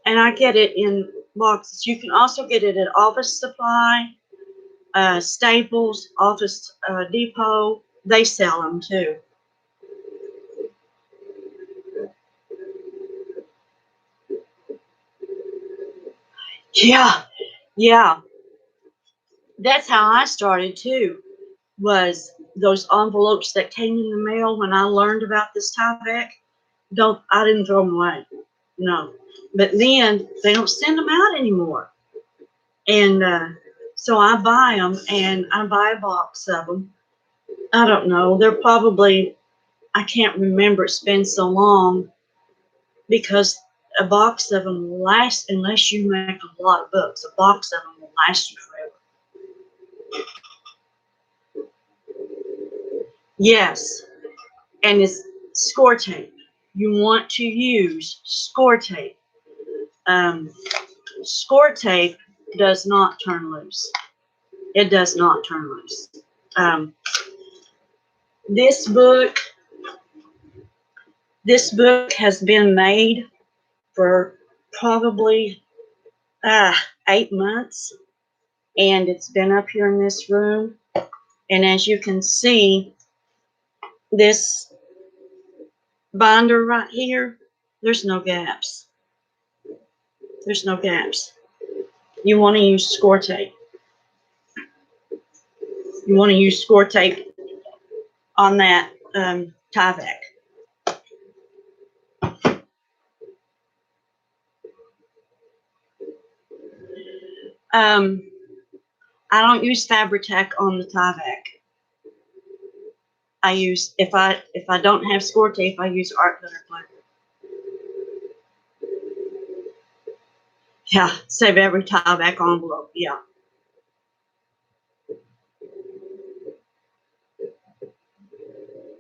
I get it in boxes. You can also get it at Office Supply, Staples, Office Depot. They sell them too. Yeah, yeah. That's how I started too. Was those envelopes that came in the mail when I learned about this Tyvek? I didn't throw them away. No, but then they don't send them out anymore, and so I buy them, and I buy a box of them. I don't know. They're probably, I can't remember. It's been so long, because a box of them will last, unless you make a lot of books. A box of them will last you forever. Yes, and it's score tape. You want to use score tape. Um, Score tape does not turn loose. It does not turn loose. Um, this book, this book has been made for probably 8 months, and it's been up here in this room. And as you can see, this binder right here, there's no gaps. There's no gaps. You want to use score tape. You want to use score tape on that Tyvek. I don't use Fabri-Tac on the Tyvek. I use, if I don't have score tape, I use art glitter glue. Yeah, save every Tyvek envelope. Yeah.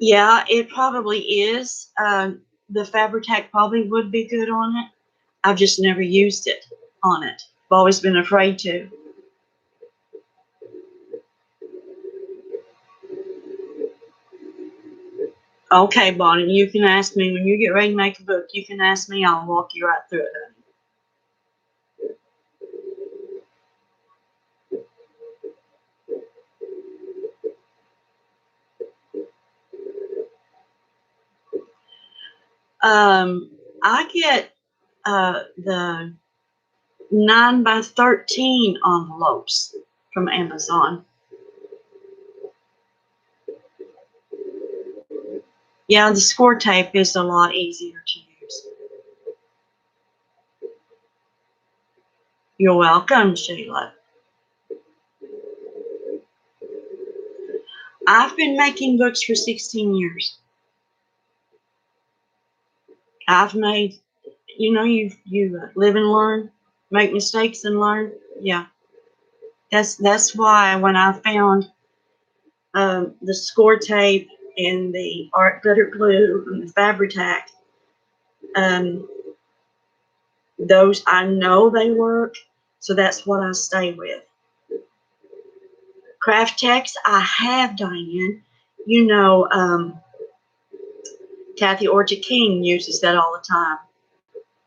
Yeah, it probably is. The Fabri-Tac probably would be good on it. I've just never used it on it. I've always been afraid to. Okay, Bonnie, you can ask me when you get ready to make a book. You can ask me. I'll walk you right through it. I get the 9 by 13 envelopes from Amazon. Yeah, the score tape is a lot easier to use. You're welcome, Sheila. I've been making books for 16 years. I've made, you live and learn, make mistakes and learn. Yeah, that's why when I found the score tape and the art glitter glue and the Fabri-Tac, those I know they work, so that's what I stay with. Craft Tex, I have, Diane. You know, Kathy Orchard King uses that all the time.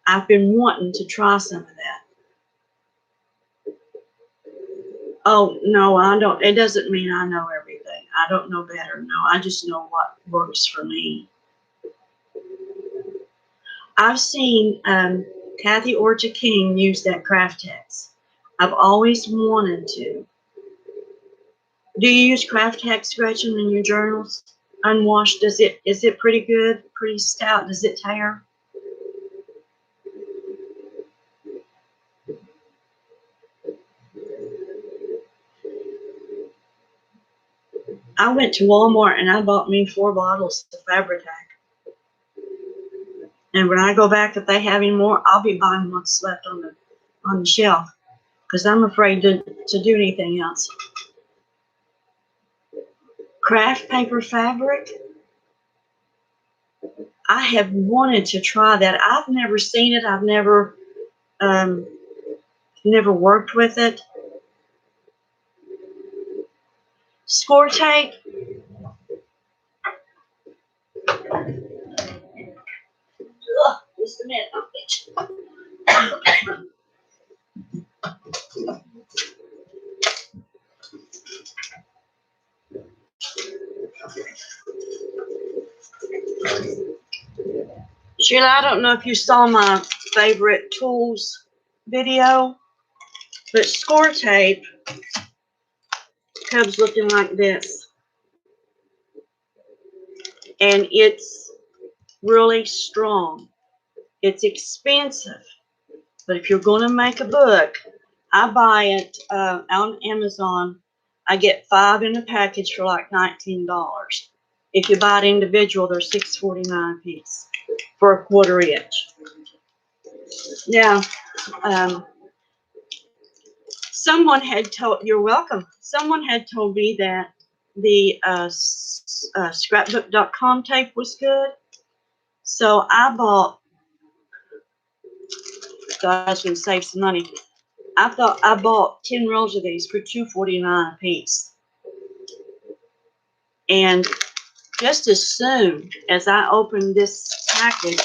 I've been wanting to try some of that. Oh, no, I don't. It doesn't mean I know everything. I don't know better. No, I just know what works for me. I've seen Kathy Orchard King use that Craft Tex. I've always wanted to. Do you use Craft Tex, Gretchen, in your journals? Unwashed, is it pretty good? Pretty stout? Does it tear? I went to Walmart and I bought me 4 bottles of Fabri-Tac. And when I go back, if they have any more, I'll be buying what's left on the shelf because I'm afraid to do anything else. Craft paper fabric. I have wanted to try that. I've never seen it. I've never worked with it. Score tape. Just a minute, Sheila, I don't know if you saw my favorite tools video, but score tape comes looking like this. And it's really strong. It's expensive, but if you're going to make a book, I buy it on Amazon. I get 5 in a package for like $19. If you buy it individual, they're $6.49 a piece for a 1/4 inch. Now, someone had told, you're welcome. Someone had told me that the scrapbook.com tape was good. So I bought, so I was going to save some money. I bought 10 rolls of these for $2.49 a piece. And just as soon as I opened this package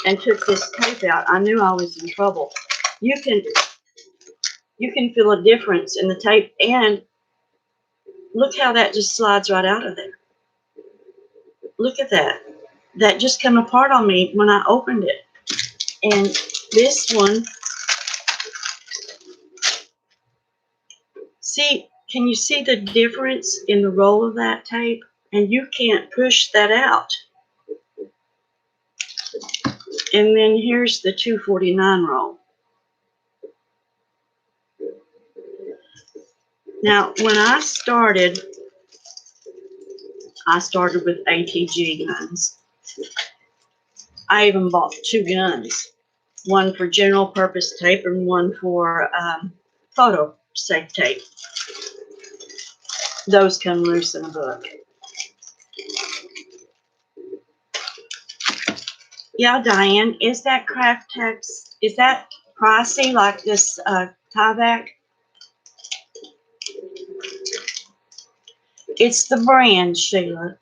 and took this tape out, I knew I was in trouble. You can feel a difference in the tape, and look how that just slides right out of there. Look at that. That just came apart on me when I opened it. And this one, see, can you see the difference in the roll of that tape? And you can't push that out. And then here's the $2.49 roll. Now, when I started with ATG guns. I even bought 2 guns, one for general purpose tape and one for photo safe tape. Those come loose in a book. Yeah, Diane, is that Craft Tex, is that pricey like this Tyvek? It's the brand, Sheila.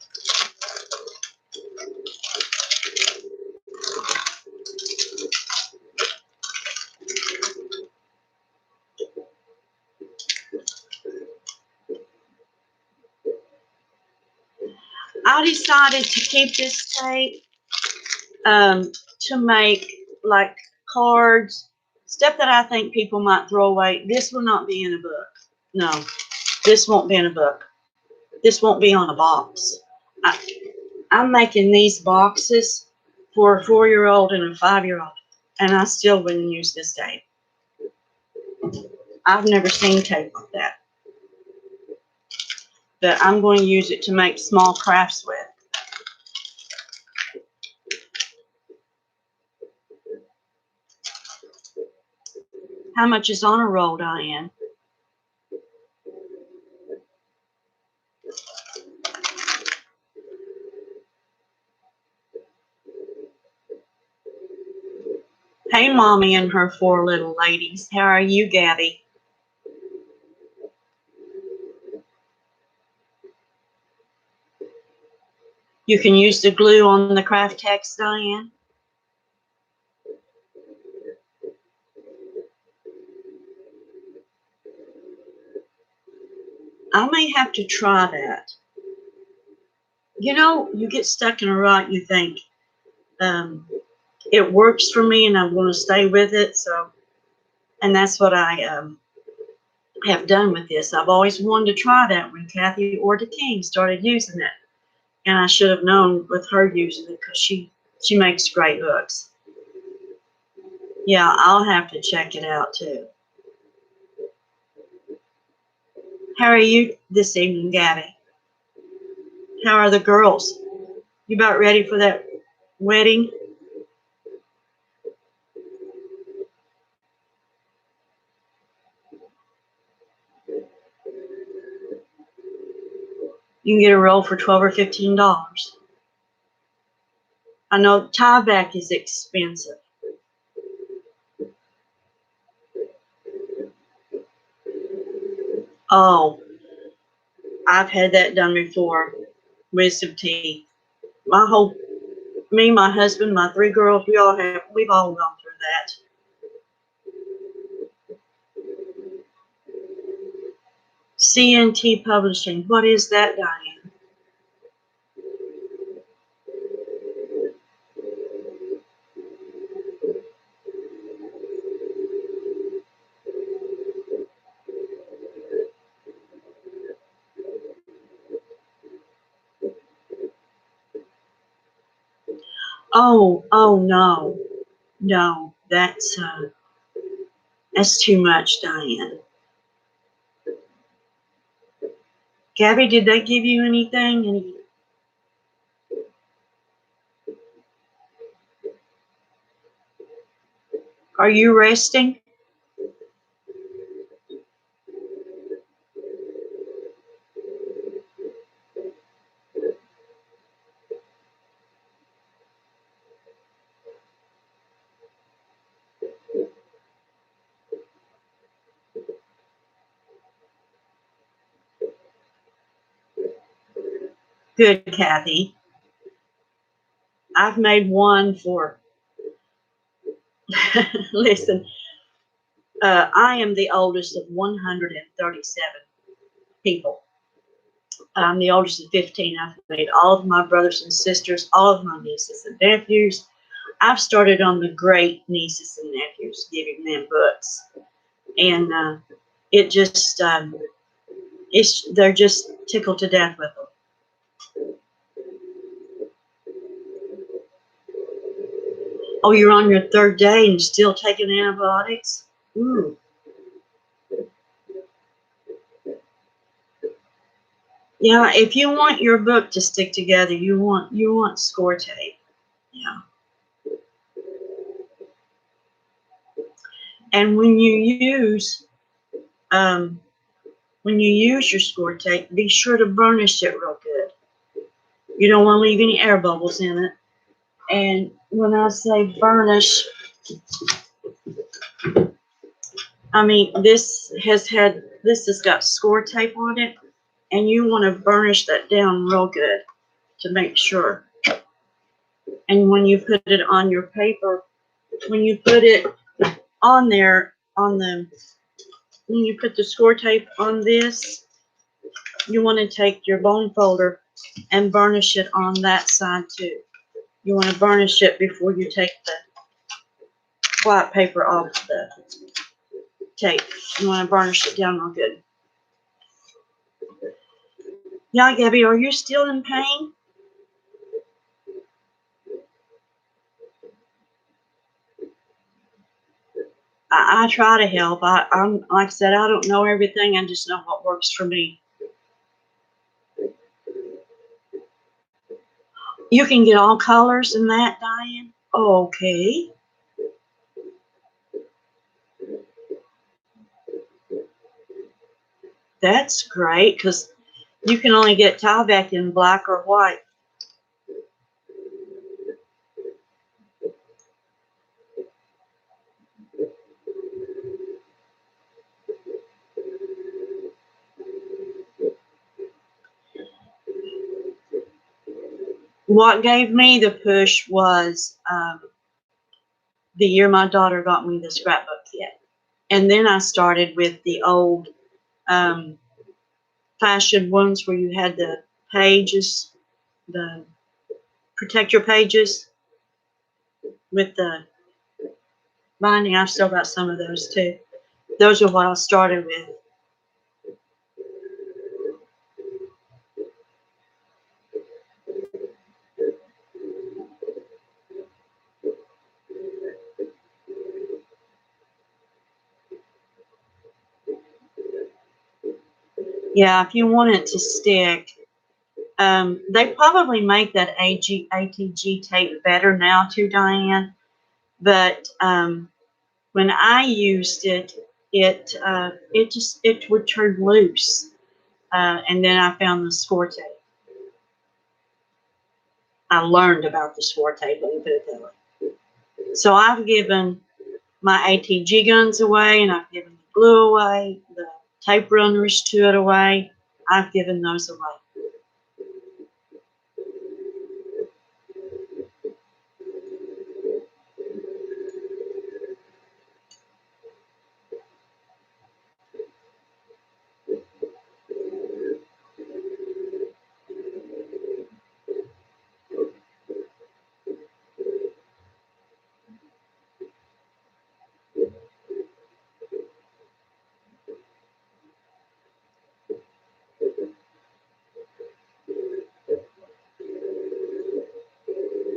I decided to keep this tape to make like cards, Stuff that I think people might throw away. This will not be in a book. No, this won't be in a book. This won't be on a box. I'm making these boxes for a 4-year-old and a 5-year-old, and I still wouldn't use this tape. I've never seen tape like that. But I'm going to use it to make small crafts with. How much is on a roll, Diane? Hey, Mommy and her 4 little ladies. How are you, Gabby? You can use the glue on the craft text, Diane. I may have to try that. You know, you get stuck in a rut, you think, it works for me and I'm going to stay with it. So, and that's what I have done with this. I've always wanted to try that when Kathy Orta King started using it. And I should have known with her using it because she makes great hooks. Yeah, I'll have to check it out too. How are you this evening, Gabby? How are the girls? You about ready for that wedding? You can get a roll for $12 or $15. I know tieback is expensive. Oh, I've had that done before. Wisdom teeth. Me, my husband, my 3 girls, we've all gone through that. CNT Publishing. What is that, Diane? Oh no, that's too much, Diane. Gabby, did they give you anything? Are you resting? Good, Kathy. I've made one for, listen, I am the oldest of 137 people. I'm the oldest of 15. I've made all of my brothers and sisters, all of my nieces and nephews. I've started on the great nieces and nephews, giving them books. And it just, they're just tickled to death with them. Oh, you're on your 3rd day and still taking antibiotics? Ooh. Yeah, if you want your book to stick together, you want score tape. Yeah. And when you use your score tape, be sure to burnish it real good. You don't want to leave any air bubbles in it. And when I say burnish, I mean this has got score tape on it, and you want to burnish that down real good to make sure. And when you put it on your paper, when you put it on there, when you put the score tape on this, you want to take your bone folder and burnish it on that side too. You want to burnish it before you take white paper off the tape. You want to varnish it down real good. Yeah, Gabby, are you still in pain? I try to help. I'm like I said, I don't know everything. I just know what works for me. You can get all colors in that, Diane? Okay. That's great, because you can only get Tyvek in black or white. What gave me the push was the year my daughter got me the scrapbook kit. And then I started with the old fashioned ones where you had the pages, the protect your pages with the binding. I've still got some of those too. Those are what I started with. Yeah, if you want it to stick, they probably make that ATG tape better now too, Diane. But when I used it, it would turn loose, and then I found the score tape. I learned about the score tape. Let me put it that way. So I've given my ATG guns away, and I've given the glue away, the tape runners to it away. I've given those away.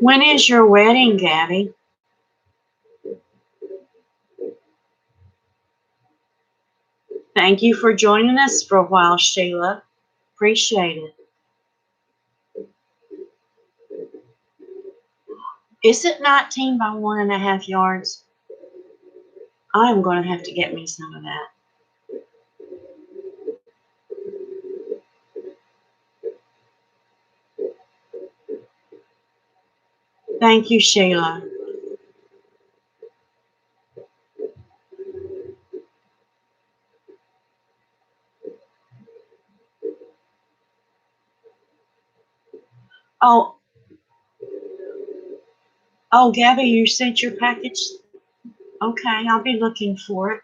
When is your wedding, Gabby? Thank you for joining us for a while, Sheila. Appreciate it. Is it 19 by 1.5 yards? I'm going to have to get me some of that. Thank you, Sheila. Oh, Gabby, you sent your package? Okay, I'll be looking for it.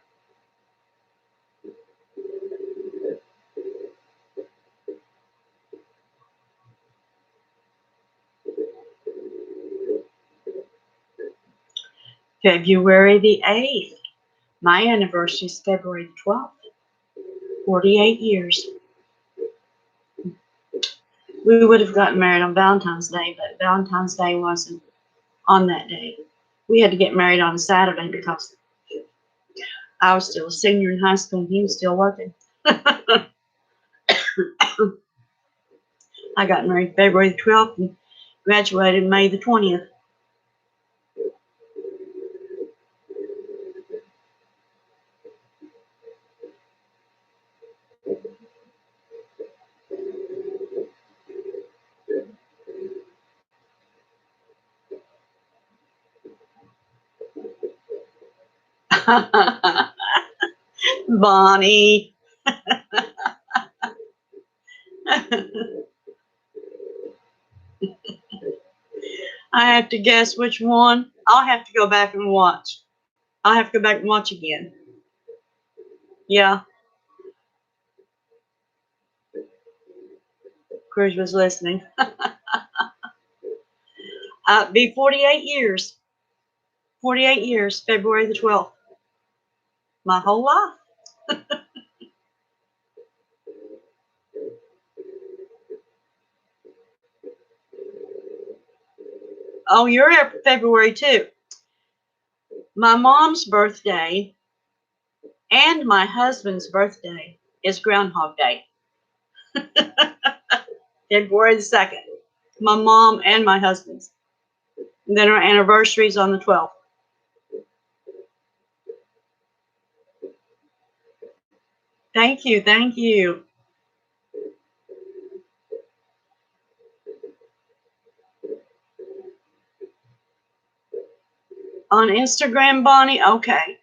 February the 8th. My anniversary is February the 12th. 48 years. We would have gotten married on Valentine's Day, but Valentine's Day wasn't on that day. We had to get married on a Saturday because I was still a senior in high school and he was still working. I got married February the 12th and graduated May the 20th. Bonnie. I have to guess which one. I'll have to go back and watch. I'll have to go back and watch again. Yeah. Cruz was listening. Be 48 years. 48 years, February the 12th. My whole life. Oh, you're February too. My mom's birthday and my husband's birthday is Groundhog Day. February the 2nd. My mom and my husband's. And then our anniversary is on the 12th. Thank you. Thank you. On Instagram, Bonnie? Okay.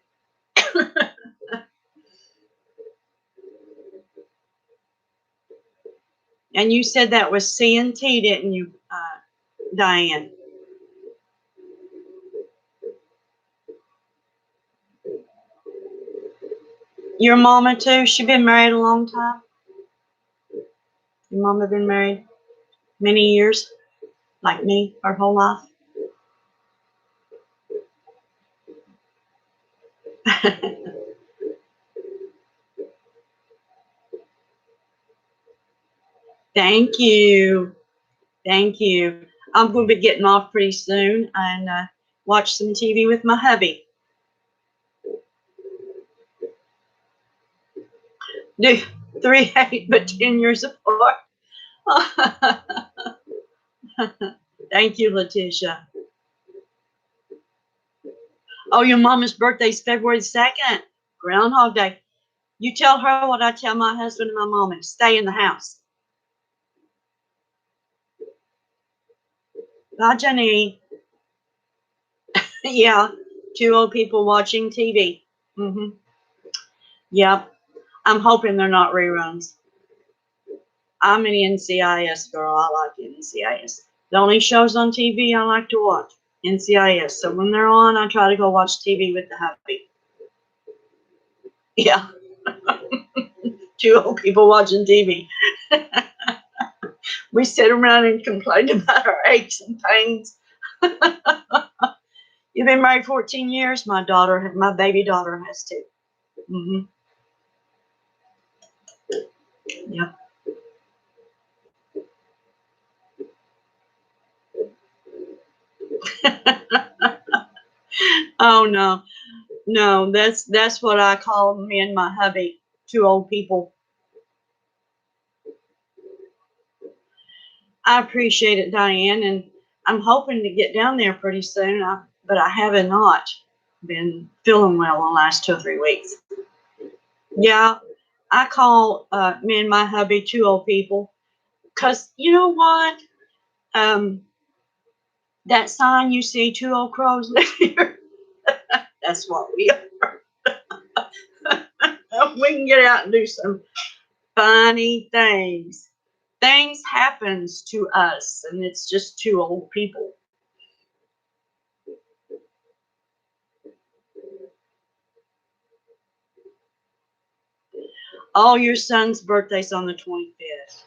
And you said that was CNT, didn't you, Diane? Your mama too? She been married a long time? Your mama been married many years? Like me, her whole life? Thank you. Thank you. I'm going to be getting off pretty soon and watch some TV with my hubby. Do 3-8, but 10 years apart. Thank you, Letitia. Oh, your mama's birthday's February 2nd. Groundhog Day. You tell her what I tell my husband and my mama. Stay in the house. Bye, Jenny. Yeah, 2 old people watching TV. Yep. I'm hoping they're not reruns. I'm an NCIS girl. I like NCIS. The only shows on TV I like to watch, NCIS. So when they're on, I try to go watch TV with the hubby. Yeah. 2 old people watching TV. We sit around and complain about our aches and pains. You've been married 14 years? My baby daughter has too. Yep. Oh no. No, that's what I call me and my hubby, 2 old people. I appreciate it, Diane, and I'm hoping to get down there pretty soon, but I haven't not been feeling well the last 2 or 3 weeks. Yeah, I call me and my hubby 2 old people, because you know what? That sign you see, 2 old crows live here, that's what we are. We can get out and do some funny things. Things happens to us, and it's just 2 old people. Oh, your son's birthday's on the 25th.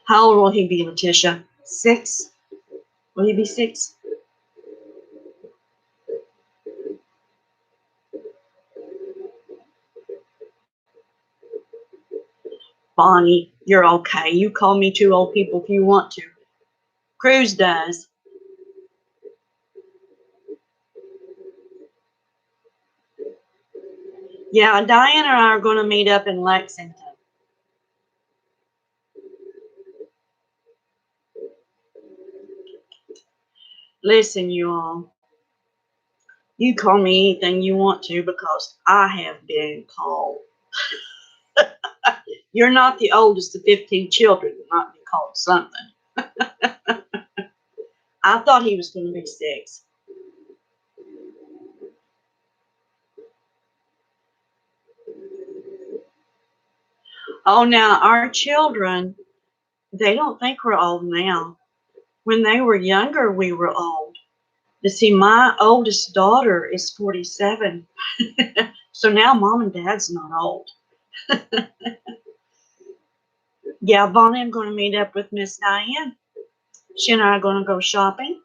How old will he be, Letitia? 6? Will he be 6? Bonnie, you're okay. You call me 2 old people if you want to. Cruz does. Yeah, Diane and I are going to meet up in Lexington. Listen, you all. You call me anything you want to because I have been called. You're not the oldest of 15 children to not be called something. I thought he was going to be 6. Oh, now our children, they don't think we're old now. When they were younger, we were old. You see, my oldest daughter is 47. So now mom and dad's not old. Yeah, Bonnie, I'm going to meet up with Miss Diane. She and I are going to go shopping.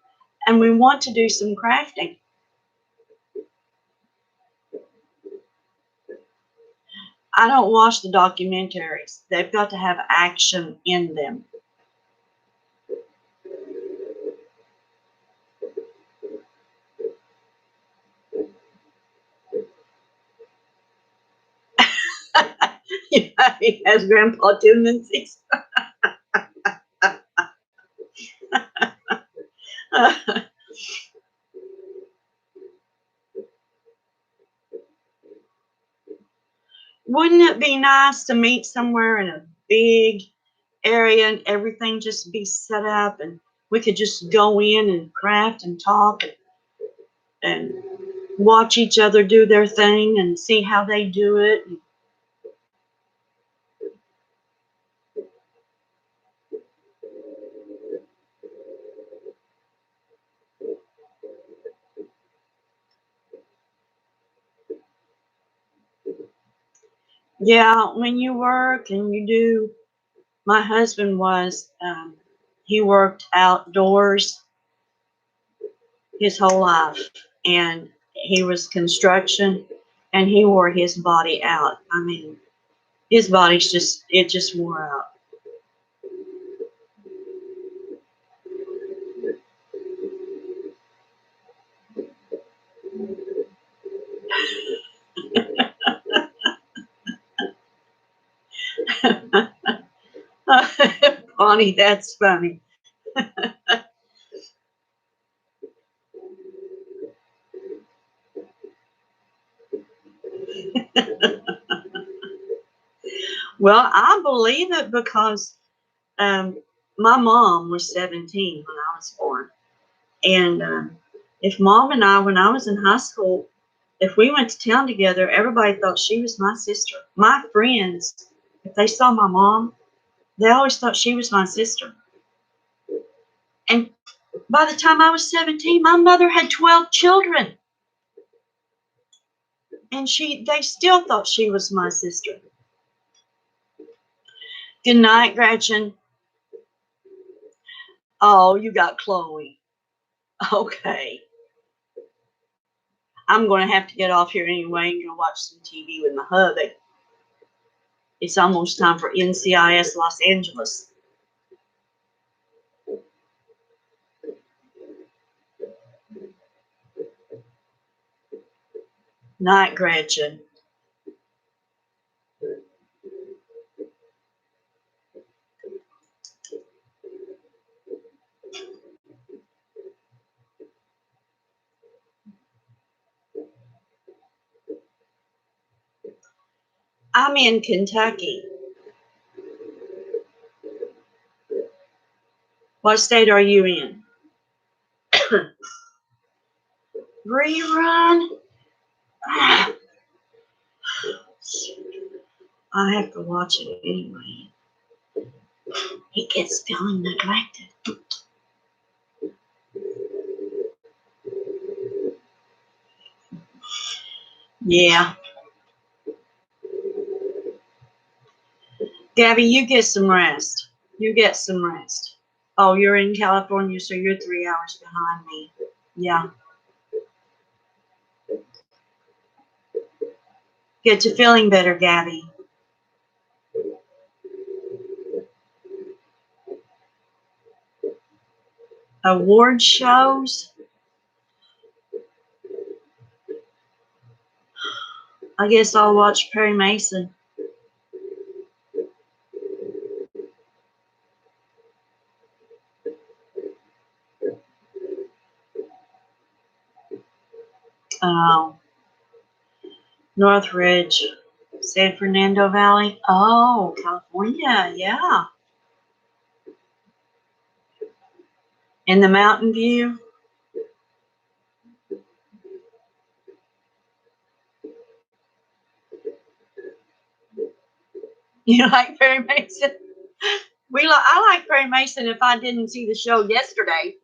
and we want to do some crafting. I don't watch the documentaries. They've got to have action in them. Yeah, he has grandpa tendencies. Wouldn't it be nice to meet somewhere in a big area and everything just be set up and we could just go in and craft and talk and watch each other do their thing and see how they do it? Yeah, when you work and you do, my husband he worked outdoors his whole life, and he was construction, and he wore his body out. I mean, his body's it just wore out. Bonnie, that's funny. Well, I believe it because um, my mom was 17 when I was born. And if mom and I, when I was in high school, if we went to town together, everybody thought she was my sister. My friends, if they saw my mom, they always thought she was my sister. And by the time I was 17, my mother had 12 children. And they still thought she was my sister. Good night, Gretchen. Oh, you got Chloe. Okay. I'm going to have to get off here anyway and go watch some TV with my hubby. It's almost time for NCIS Los Angeles. Night, Gretchen. I'm in Kentucky. What state are you in? Rerun? Ah, I have to watch it anyway. He gets feeling neglected. Yeah. Gabby, you get some rest. You get some rest. Oh, you're in California, so you're 3 hours behind me. Yeah. Get to feeling better, Gabby. Award shows? I guess I'll watch Perry Mason. Oh, Northridge, San Fernando Valley. Oh, California, yeah. In the Mountain View. You like Perry Mason? I like Perry Mason if I didn't see the show yesterday.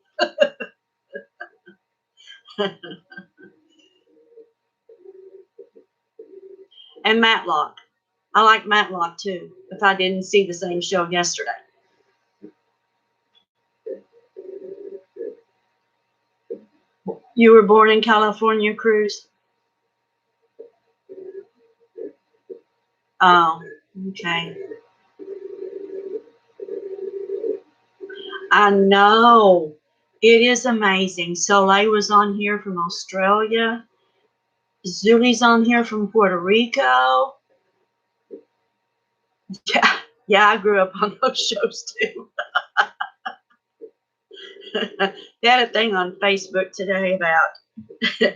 And Matlock. I like Matlock too, if I didn't see the same show yesterday. You were born in California, Cruz? Oh, okay. I know. It is amazing. Soleil was on here from Australia. Zuli's on here from Puerto Rico. Yeah, yeah, I grew up on those shows too. They had a thing on Facebook today about, do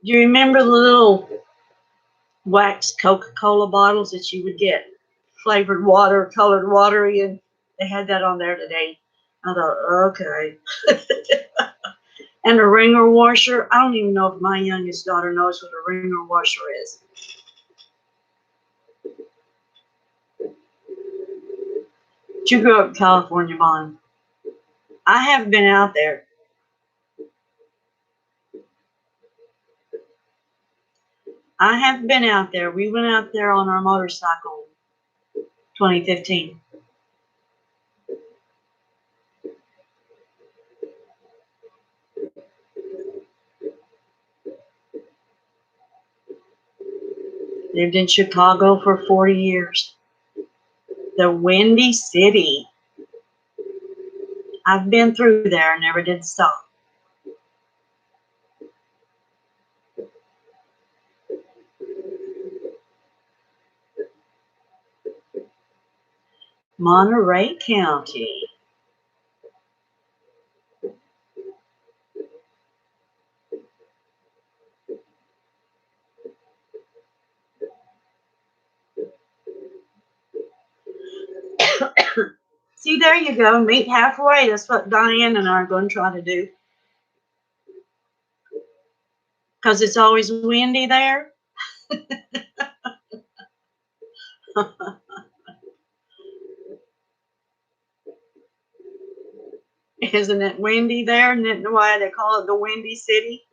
you remember the little wax Coca-Cola bottles that you would get flavored water, colored water in? They had that on there today. I thought, okay. And a wringer washer. I don't even know if my youngest daughter knows what a wringer washer is. But you grew up in California, Bon. I haven't been out there. I haven't been out there. We went out there on our motorcycle 2015. Lived in Chicago for 40 years. The Windy City. I've been through there, never did stop. Monterey County. See, there you go. Meet halfway. That's what Diane and I are going to try to do. Because it's always windy there. Isn't it windy there? Isn't it why they call it the Windy City?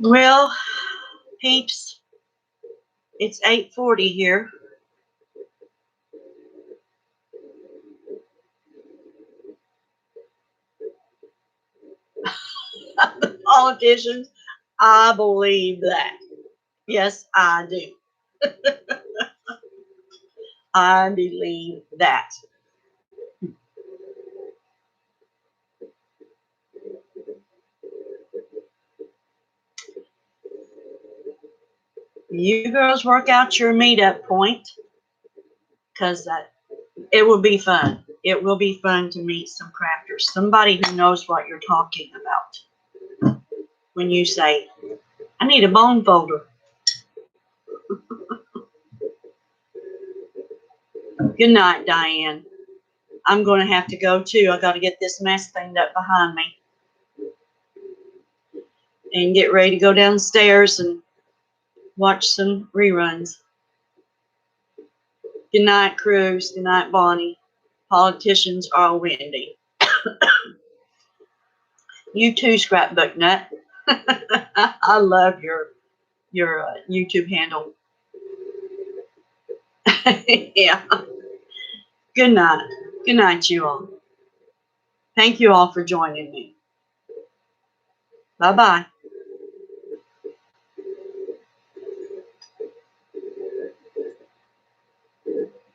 Well, peeps, it's 8:40 here. Politicians, I believe that. Yes, I do. I believe that. You girls work out your meetup point, because it will be fun. It will be fun to meet some crafters, somebody who knows what you're talking about. When you say, I need a bone folder. Good night, Diane. I'm going to have to go too. I got to get this mess cleaned up behind me and get ready to go downstairs and watch some reruns. Good night, Cruz. Good night, Bonnie. Politicians are windy. You too, Scrapbook Nut. I love your YouTube handle. Yeah. Good night. Good night, you all. Thank you all for joining me. Bye-bye.